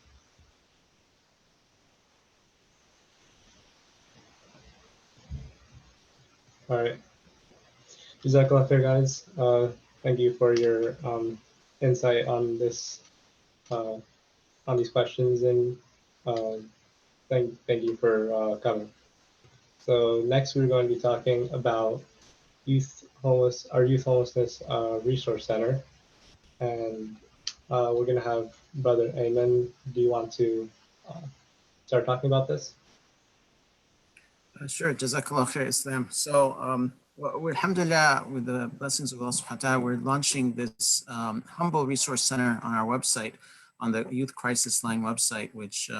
All right, Jazakallah khair, guys. Thank you for your insight on this, on these questions, and thank you for coming. So next we're going to be talking about our Youth Homelessness Resource Center, and we're going to have Brother Ayman. Do you want to start talking about this? Sure, Jazakallah khair, Islam. So, alhamdulillah, with the blessings of Allah subhanahu wa ta'ala, we're launching this humble resource center on our website, on the Youth Crisis Line website, which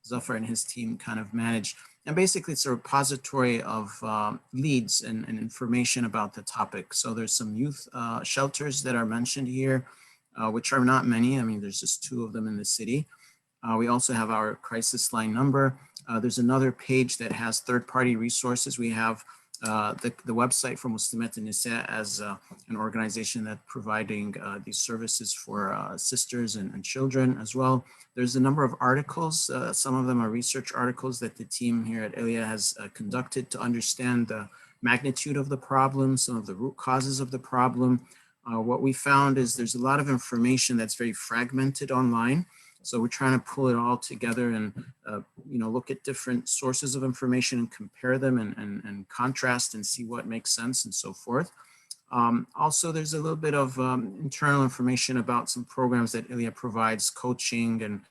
Zafar and his team kind of manage. And basically, it's a repository of leads and information about the topic. So there's some youth shelters that are mentioned here, which are not many. I mean, there's just 2 of them in the city. We also have our crisis line number. There's another page that has third-party resources. We have the website for Muslimat Nisa as an organization that's providing these services for sisters and children as well. There's a number of articles. Some of them are research articles that the team here at ILIA has conducted to understand the magnitude of the problem, some of the root causes of the problem. What we found is there's a lot of information that's very fragmented online. So we're trying to pull it all together and look at different sources of information and compare them and contrast and see what makes sense and so forth. Also, there's a little bit of internal information about some programs that ILIA provides, coaching and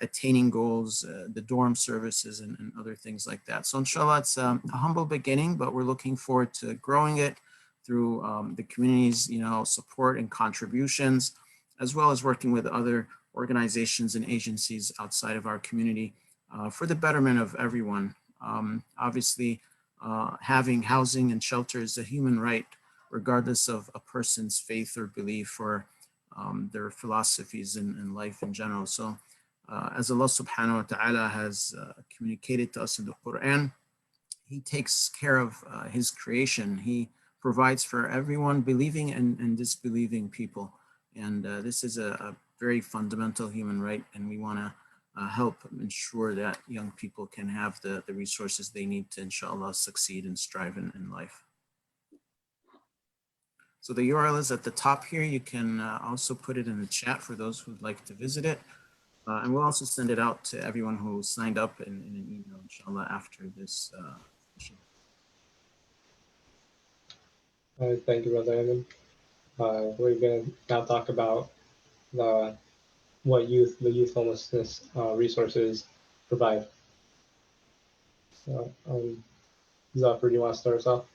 attaining goals, the dorm services and other things like that. So inshallah, it's a humble beginning, but we're looking forward to growing it through the community's support and contributions, as well as working with other organizations and agencies outside of our community for the betterment of everyone. Obviously, having housing and shelter is a human right, regardless of a person's faith or belief or their philosophies in life in general. So as Allah subhanahu wa ta'ala has communicated to us in the Quran, He takes care of His creation. He provides for everyone, believing and disbelieving people. And this is a very fundamental human right, and we want to help ensure that young people can have the resources they need to, inshallah, succeed and strive in life. So the URL is at the top here. You can also put it in the chat for those who'd like to visit it. And we'll also send it out to everyone who signed up in an email, inshallah, after this session. Thank you, Brother Eamon. We're going to now talk about the the youth homelessness resources provide. So, Zafar, do you want to start us off?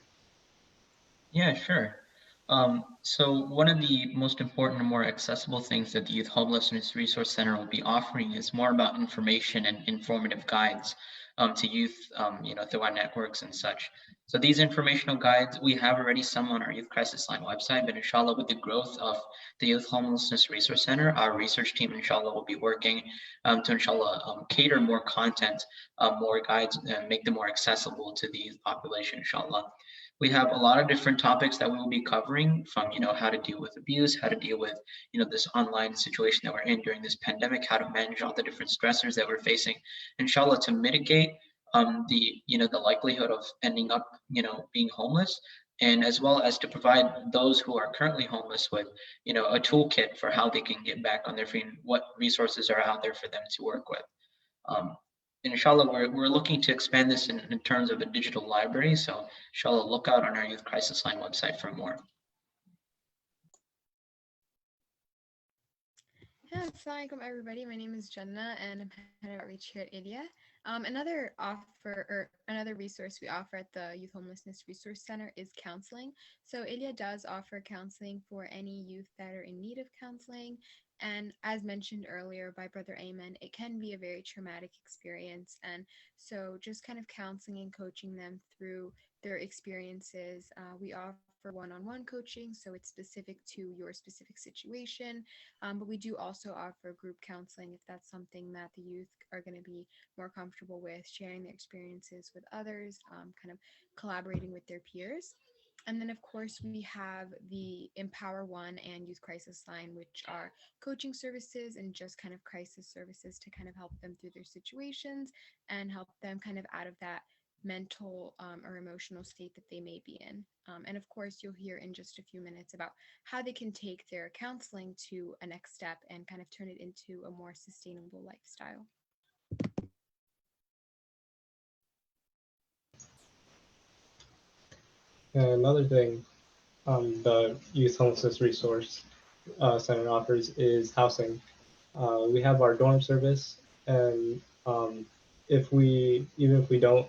Yeah, sure. So one of the most important and more accessible things that the Youth Homelessness Resource Center will be offering is more about information and informative guides to youth, through our networks and such. So these informational guides, we have already some on our Youth Crisis Line website, but inshallah, with the growth of the Youth Homelessness Resource Center, our research team, inshallah, will be working to, inshallah, cater more content, more guides, and make them more accessible to the youth population, inshallah. We have a lot of different topics that we will be covering, from how to deal with abuse, how to deal with this online situation that we're in during this pandemic, how to manage all the different stressors that we're facing, inshallah, to mitigate the likelihood of ending up being homeless, and as well as to provide those who are currently homeless with a toolkit for how they can get back on their feet, and what resources are out there for them to work with. And inshallah, we're looking to expand this in terms of a digital library. So inshallah, look out on our Youth Crisis Line website for more. Yeah, assalamu alaikum everybody. My name is Jannah and I'm head of outreach here at ILIA. Another resource we offer at the Youth Homelessness Resource Center is counseling. So ILIA does offer counseling for any youth that are in need of counseling. And as mentioned earlier by Brother Ayman, it can be a very traumatic experience. And so just kind of counseling and coaching them through their experiences. We offer one-on-one coaching, so it's specific to your specific situation. But we do also offer group counseling if that's something that the youth are going to be more comfortable with, sharing their experiences with others, kind of collaborating with their peers. And then, of course, we have the Empower One and Youth Crisis Line, which are coaching services and just kind of crisis services to kind of help them through their situations and help them kind of out of that mental or emotional state that they may be in. And of course, you'll hear in just a few minutes about how they can take their counseling to a next step and kind of turn it into a more sustainable lifestyle. And another thing the Youth Homelessness Resource Center offers is housing. We have our dorm service, and if we don't,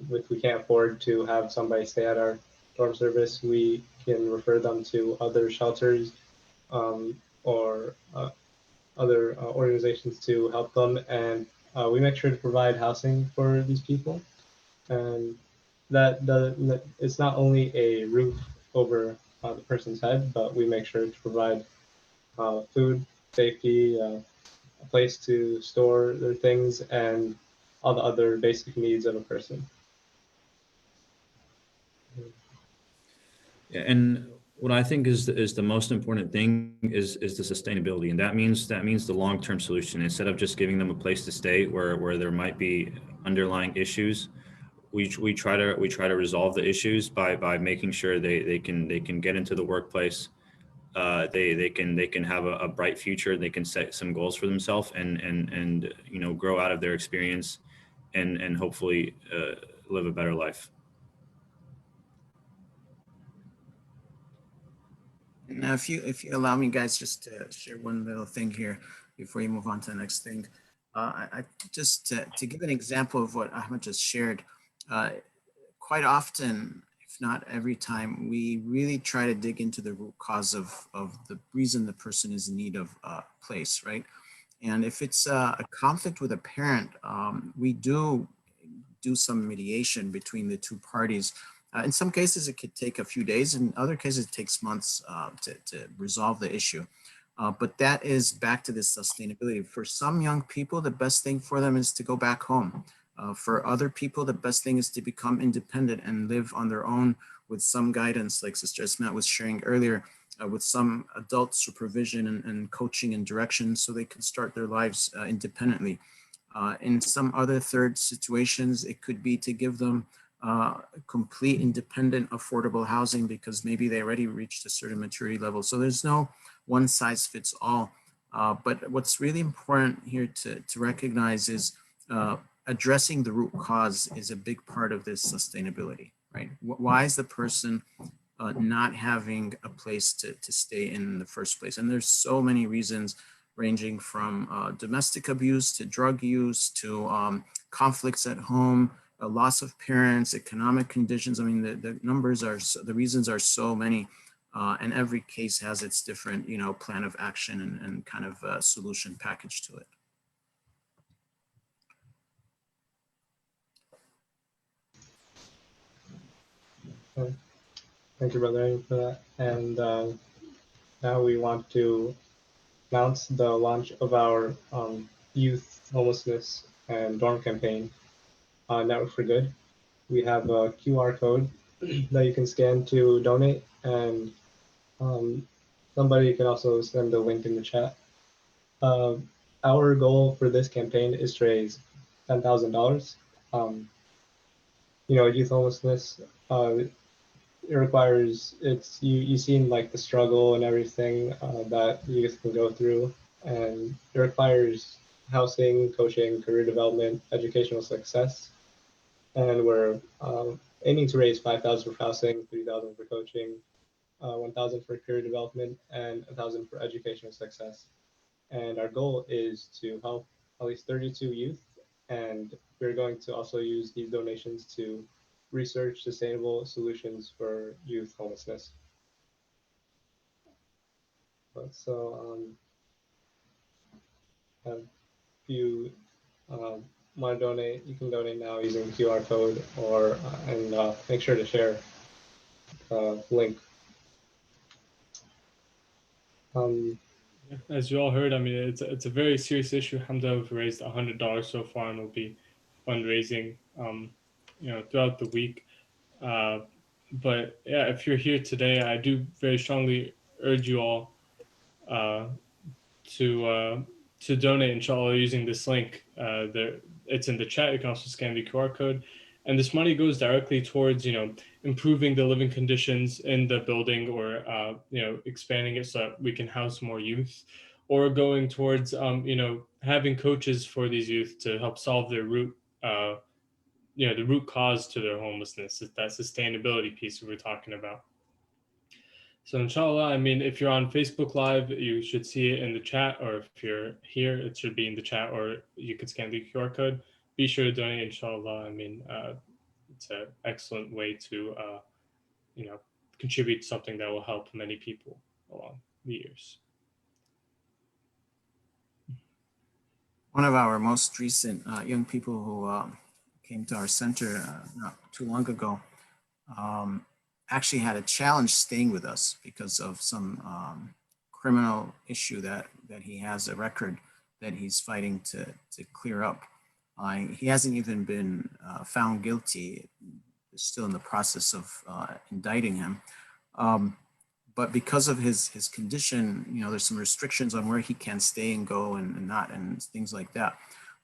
if we can't afford to have somebody stay at our dorm service, we can refer them to other shelters or other organizations to help them, and we make sure to provide housing for these people. And it's not only a roof over the person's head, but we make sure to provide food, safety, a place to store their things, and all the other basic needs of a person. Yeah, and what I think is the most important thing is the sustainability, and that means the long-term solution. Instead of just giving them a place to stay where there might be underlying issues, we try to resolve the issues by making sure they can get into the workplace. They can have a bright future. They can set some goals for themselves and grow out of their experience and hopefully live a better life. Now, if you allow me, guys, just to share one little thing here before you move on to the next thing. I just to give an example of what Ahmed just shared. Quite often, if not every time, we really try to dig into the root cause of the reason the person is in need of a place, right? And if it's a conflict with a parent, we do some mediation between the two parties. In some cases, it could take a few days. In other cases, it takes months to resolve the issue. But that is back to this sustainability. For some young people, the best thing for them is to go back home. For other people, the best thing is to become independent and live on their own with some guidance, like Sister Esmat was sharing earlier, with some adult supervision and coaching and direction so they can start their lives independently. In some other third situations, it could be to give them complete independent affordable housing because maybe they already reached a certain maturity level. So there's no one size fits all. But what's really important here to recognize is addressing the root cause is a big part of this sustainability, right? Why is the person not having a place to stay in the first place. And there's so many reasons, ranging from domestic abuse to drug use to conflicts at home, a loss of parents, economic conditions. I mean, the numbers are, the reasons are so many, and every case has its different, plan of action and kind of solution package to it. Thank you, Brother Amy, for that. And now we want to announce the launch of our youth homelessness and dorm campaign, Network for Good. We have a QR code that you can scan to donate, and somebody can also send the link in the chat. Our goal for this campaign is to raise $10,000. Youth homelessness, it requires, you've seen like the struggle and everything that youth can go through, and it requires housing, coaching, career development, educational success. And we're aiming to raise $5,000 for housing, $3,000 for coaching, $1,000 for career development, and $1,000 for educational success. And our goal is to help at least 32 youth, and we're going to also use these donations to research sustainable solutions for youth homelessness. So if you want to donate, you can donate now using the QR code, or and make sure to share the link. As you all heard, I mean, it's a very serious issue. Alhamdulillah, we've raised $100 so far, and we'll be fundraising, throughout the week. But yeah, if you're here today, I do very strongly urge you all to donate, inshallah, using this link. It's in the chat. You can also scan the QR code. And this money goes directly towards, improving the living conditions in the building, or, expanding it so that we can house more youth, or going towards, having coaches for these youth to help solve their the root cause to their homelessness, that sustainability piece we were talking about. So inshallah, I mean, if you're on Facebook Live, you should see it in the chat, or if you're here, it should be in the chat, or you could scan the QR code. Be sure to donate, inshallah. I mean, it's an excellent way to, contribute something that will help many people along the years. One of our most recent young people who came to our center not too long ago actually had a challenge staying with us because of some criminal issue that he has a record that he's fighting to clear up. He hasn't even been found guilty. They're still in the process of indicting him. But because of his condition, there's some restrictions on where he can stay and go and not, and things like that.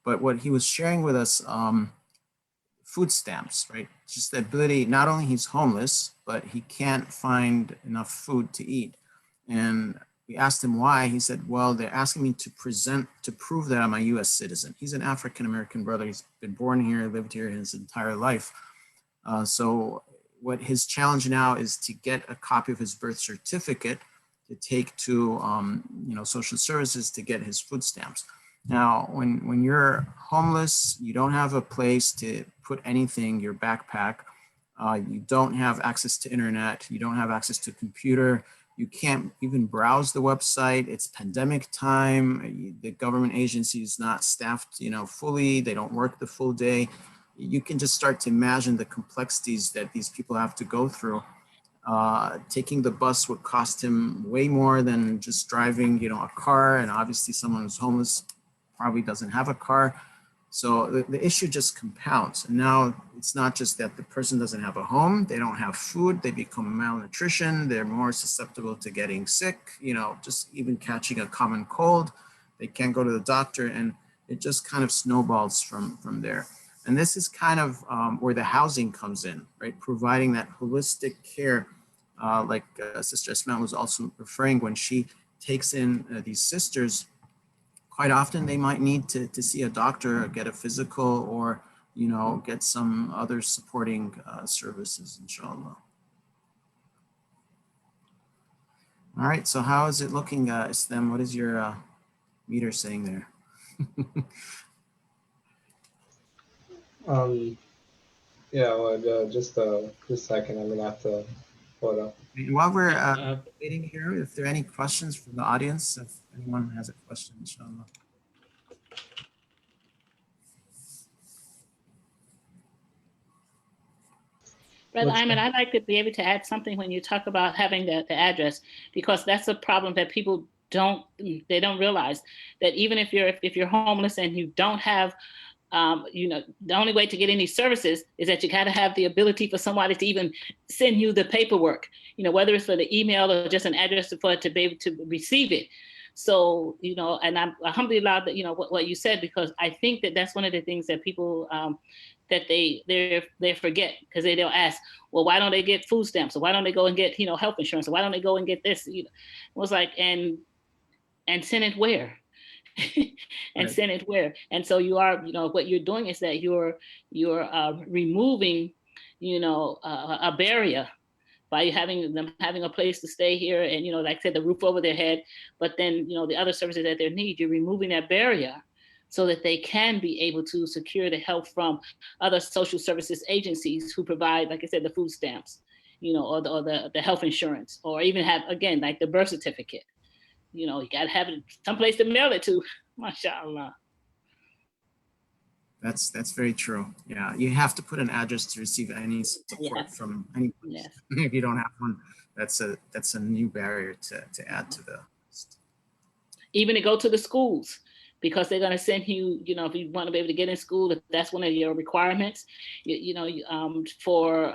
But what he was sharing with us, food stamps, right? Just the ability, not only he's homeless, but he can't find enough food to eat. And we asked him why. He said, well, they're asking me to prove that I'm a US citizen. He's an African-American brother. He's been born here, lived here his entire life. So what his challenge now is to get a copy of his birth certificate to take to social services to get his food stamps. Now, when you're homeless, you don't have a place to put anything, your backpack, you don't have access to internet, you don't have access to a computer, you can't even browse the website, it's pandemic time, the government agency is not staffed fully, they don't work the full day. You can just start to imagine the complexities that these people have to go through. Taking the bus would cost him way more than just driving a car, and obviously someone who's homeless probably doesn't have a car. So the issue just compounds. And now it's not just that the person doesn't have a home, they don't have food, they become malnutrition, they're more susceptible to getting sick, just even catching a common cold, they can't go to the doctor, and it just kind of snowballs from there. And this is kind of where the housing comes in, right? Providing that holistic care, like Sister Asma was also referring, when she takes in these sisters, quite often they might need to see a doctor or get a physical, or, get some other supporting services, inshallah. All right, so how is it looking, Islam? What is your meter saying there? Yeah, well, just a second. I'm gonna have to hold up. And while we're Yeah, waiting here, if there are any questions from the audience, if anyone has a question, inshallah. Brother What's Ayman, I'd like to be able to add something when you talk about having the address, because that's a problem that people don't realize, that even if you're homeless and you don't have the only way to get any services is that you got to have the ability for somebody to even send you the paperwork, whether it's for the email or just an address for it to be able to receive it. So, and I'm alhamdulillah that, what you said, because I think that that's one of the things that people, that they forget, because they'll ask, well, why don't they get food stamps? Or why don't they go and get, health insurance? Or why don't they go and get this? It was like, and send it where? And Right. send it where? And so you are, what you're doing is that you're removing, a barrier by having them having a place to stay here, and like I said, the roof over their head, but then the other services that they need, you're removing that barrier so that they can be able to secure the help from other social services agencies who provide, like I said, the food stamps, or the health insurance, or even have, again, like the birth certificate. You got to have it someplace to mail it to. MashaAllah. That's very true. Yeah, you have to put an address to receive any support Yes. from any place. Yes. If you don't have one, that's a new barrier to add to the list. Even to go to the schools, because they're going to send you, if you want to be able to get in school, if that's one of your requirements, for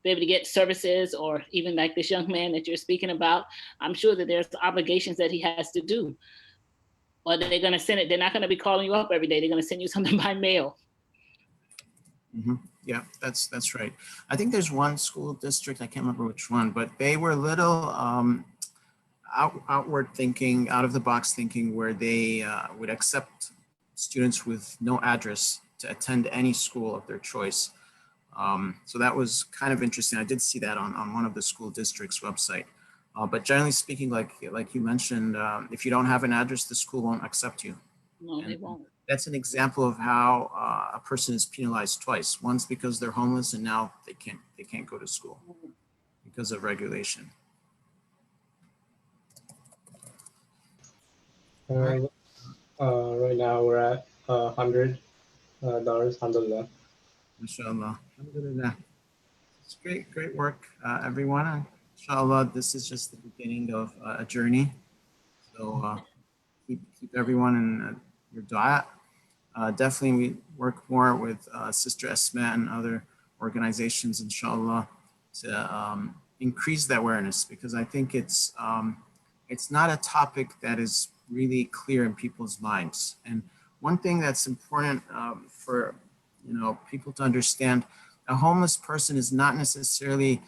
be able to get services, or even like this young man that you're speaking about, I'm sure that there's obligations that he has to do. Or they're going to send it, they're not going to be calling you up every day. They're going to send you something by mail. Mm-hmm. Yeah, that's right. I think there's one school district, I can't remember which one, but they were little outward thinking, out of the box thinking, where they would accept students with no address to attend any school of their choice. So that was kind of interesting. I did see that on one of the school districts' website. But generally speaking, like you mentioned, if you don't have an address, the school won't accept you. No, And they won't. that's an example of how a person is penalized twice. Once because they're homeless, and now they can't go to school because of regulation. right now we're at $100, alhamdulillah. Inshallah. Alhamdulillah. It's great work, everyone. Inshallah, this is just the beginning of a journey. So keep everyone in your dua. Definitely we work more with Sister Esma and other organizations, inshallah, to increase the awareness, because I think it's not a topic that is really clear in people's minds. And one thing that's important for people to understand, a homeless person is not necessarily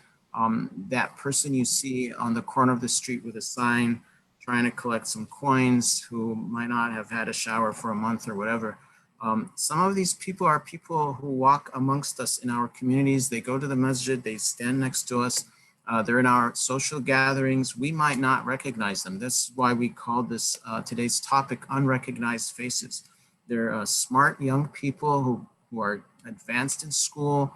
that person you see on the corner of the street with a sign trying to collect some coins, who might not have had a shower for a month or whatever. Some of these people are people who walk amongst us in our communities. They go to the masjid, they stand next to us. They're in our social gatherings. We might not recognize them. That's why we call this today's topic, unrecognized faces. They're smart young people who are advanced in school.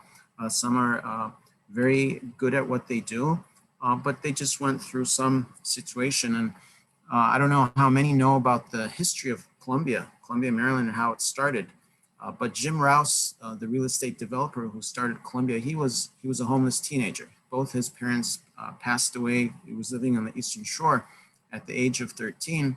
Some are very good at what they do, but they just went through some situation. And I don't know how many know about the history of Columbia, Maryland, and how it started. But Jim Rouse, the real estate developer who started Columbia, he was a homeless teenager. Both his parents passed away. He was living on the Eastern Shore at the age of 13.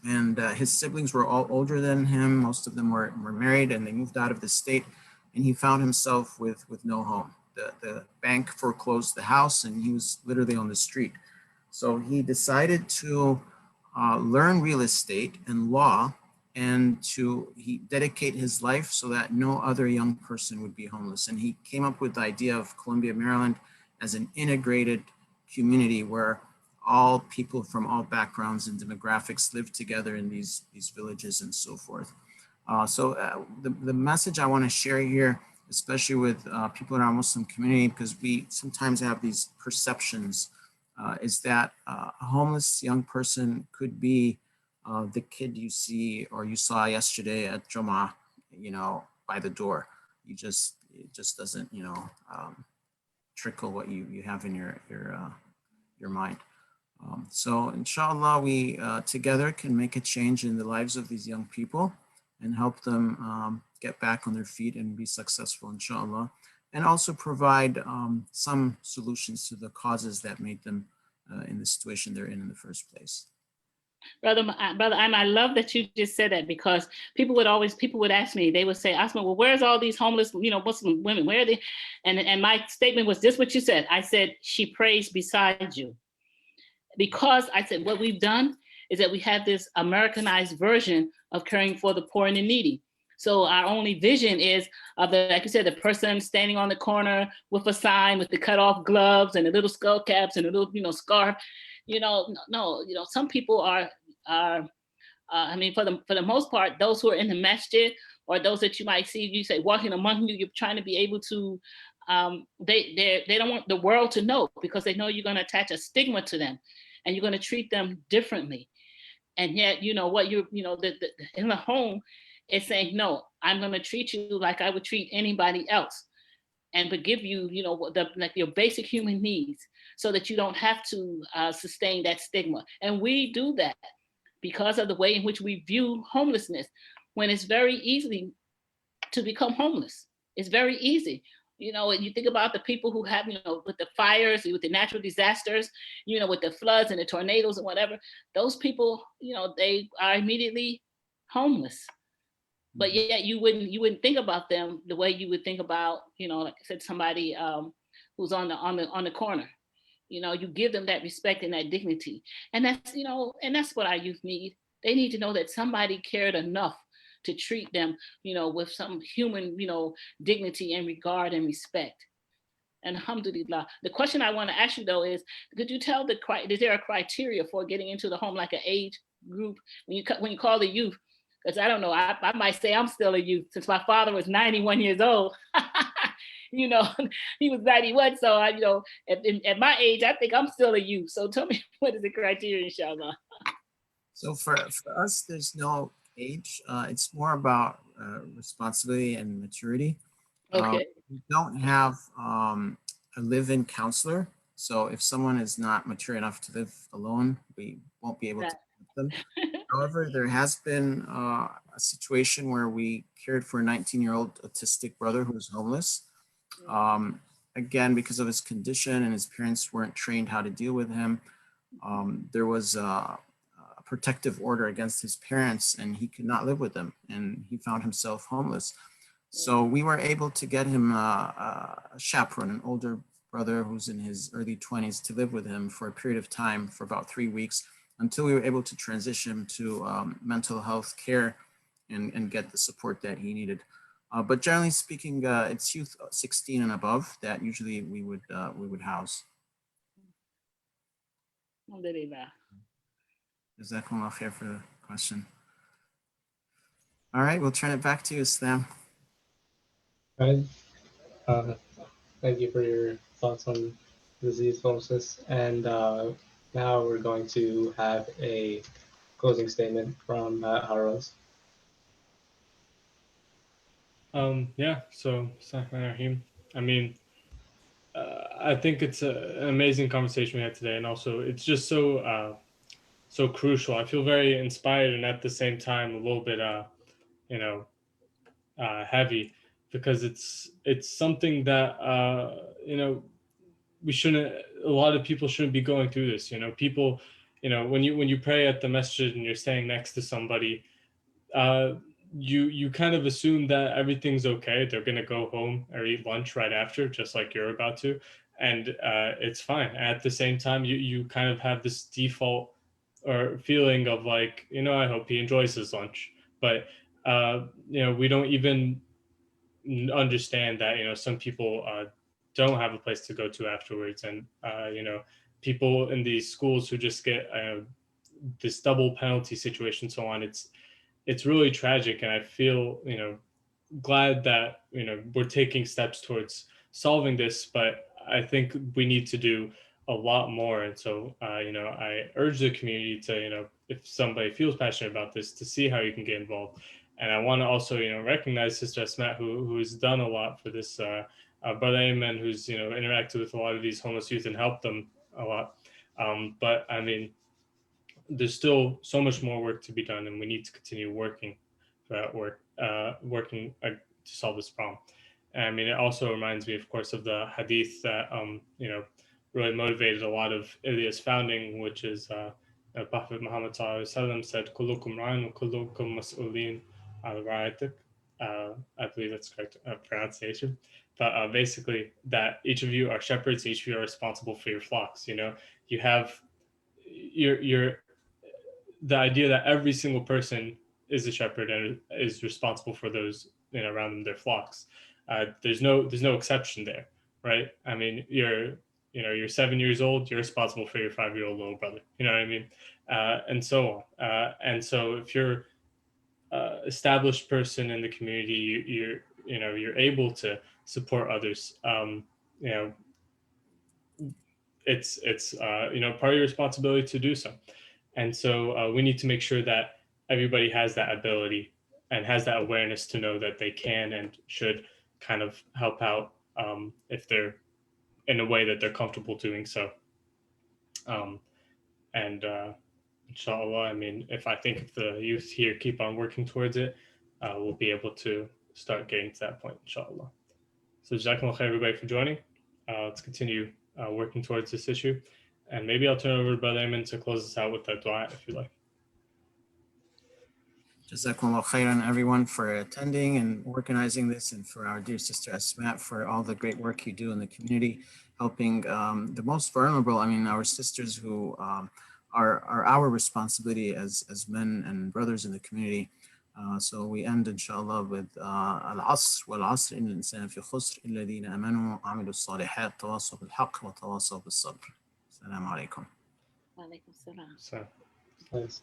And his siblings were all older than him. Most of them were married, and they moved out of the state. And he found himself with no home. The bank foreclosed the house, and he was literally on the street. So he decided to learn real estate and law, and he dedicate his life so that no other young person would be homeless. And he came up with the idea of Columbia, Maryland as an integrated community where all people from all backgrounds and demographics live together in these villages and so forth. The message I want to share here, especially with people in our Muslim community, because we sometimes have these perceptions is that a homeless young person could be the kid you see or you saw yesterday at Joma, by the door. It just doesn't, trickle what you have in your mind. So inshallah, we together can make a change in the lives of these young people and help them get back on their feet and be successful, inshallah, and also provide some solutions to the causes that made them in the situation they're in the first place. Brother, I love that you just said that, because people would ask me, they would say, Asma, well, where's all these homeless, Muslim women? Where are they? And my statement was just what you said. I said, she prays beside you. Because I said, what we've done is that we have this Americanized version of caring for the poor and the needy. So our only vision is of like you said, the person standing on the corner with a sign with the cut off gloves and the little skull caps and a little, scarf. No, some people are I mean, for the most part, those who are in the masjid or those that you might see, you say walking among you, you're trying to be able to, they don't want the world to know, because they know you're going to attach a stigma to them and you're going to treat them differently. And yet, in the home, it's saying, no, I'm going to treat you like I would treat anybody else, and but give you, like your basic human needs, so that you don't have to sustain that stigma. And we do that because of the way in which we view homelessness, when it's very easy to become homeless. It's very easy. You think about the people who have, with the fires, with the natural disasters, with the floods and the tornadoes and whatever, those people, they are immediately homeless. But yet you wouldn't think about them the way you would think about, like I said, somebody who's on the corner. You give them that respect and that dignity. And that's what our youth need. They need to know that somebody cared enough to treat them, with some human, dignity and regard and respect. And alhamdulillah. The question I want to ask you though is, could you tell is there a criteria for getting into the home, like an age group when you call the youth? Because I don't know, I might say I'm still a youth, since my father was 91 years old. He was 91. So at my age, I think I'm still a youth. So tell me, what is the criteria, inshallah? So for us, there's no age. It's more about responsibility and maturity. Okay. We don't have a live-in counselor. So if someone is not mature enough to live alone, we won't be able to help them. However, there has been a situation where we cared for a 19-year-old autistic brother who was homeless. Again, because of his condition and his parents weren't trained how to deal with him, there was a protective order against his parents, and he could not live with them, and he found himself homeless. So we were able to get him a chaperone, an older brother who's in his early 20s, to live with him for a period of time, for about 3 weeks, until we were able to transition him to mental health care and get the support that he needed. But generally speaking, it's youth 16 and above that usually we would house. Alhamdulillah. Jazakumullah khair for the question. All right, we'll turn it back to you, Islam. All right. Thank you for your thoughts on disease homelessness. And now we're going to have a closing statement from Harold. So I mean, I think it's an amazing conversation we had today, and also it's just so crucial. I feel very inspired, and at the same time a little bit heavy, because it's something that a lot of people shouldn't be going through this. People, when you pray at the masjid and you're standing next to somebody, you kind of assume that everything's okay. They're going to go home or eat lunch right after, just like you're about to. And it's fine. At the same time, you kind of have this default or feeling of like, I hope he enjoys his lunch. But, we don't even understand that, some people don't have a place to go to afterwards. And, people in these schools who just get this double penalty situation, so on, it's really tragic. And I feel, glad that, we're taking steps towards solving this, but I think we need to do a lot more. And so, I urge the community to, if somebody feels passionate about this, to see how you can get involved. And I want to also, recognize Sister Asmat, who's done a lot for this, Brother Ayman, who's, interacted with a lot of these homeless youth and helped them a lot. But I mean, there's still so much more work to be done, and we need to continue working for that work, to solve this problem. And I mean, it also reminds me, of course, of the hadith that really motivated a lot of ILIA's founding, which is Prophet Muhammad ﷺ said, "Kullukum ra'in wa kullukum mas'ulin al ra'itik." I believe that's correct pronunciation. But basically, that each of you are shepherds, each of you are responsible for your flocks. You have you're the idea that every single person is a shepherd and is responsible for those around them, their flocks. There's no exception there, right? I mean, you're 7 years old, you're responsible for your 5-year-old little brother. You know what I mean? And so on. And so if you're established person in the community, you're able to support others. It's part of your responsibility to do so. And so we need to make sure that everybody has that ability and has that awareness to know that they can and should kind of help out if they're in a way that they're comfortable doing so. And inshallah, I mean, if the youth here keep on working towards it, we'll be able to start getting to that point, inshallah. So jazakumullah khair, everybody, for joining. Let's continue working towards this issue. And maybe I'll turn it over to Brother Ayman to close us out with that dua, if you like. Jazakumullah khairan, everyone, for attending and organizing this, and for our dear sister Asmat for all the great work you do in the community, helping the most vulnerable. I mean, our sisters who are our responsibility as men and brothers in the community. So we end, inshallah, with al-asr wal-asr inna al-insana fi khusr illa alladhina amanu wa amilu as-salihat tawasaw bil-haqq wa tawasaw bis-sabr. Assalamu alaikum. Wa alaikum salam. So. Thanks.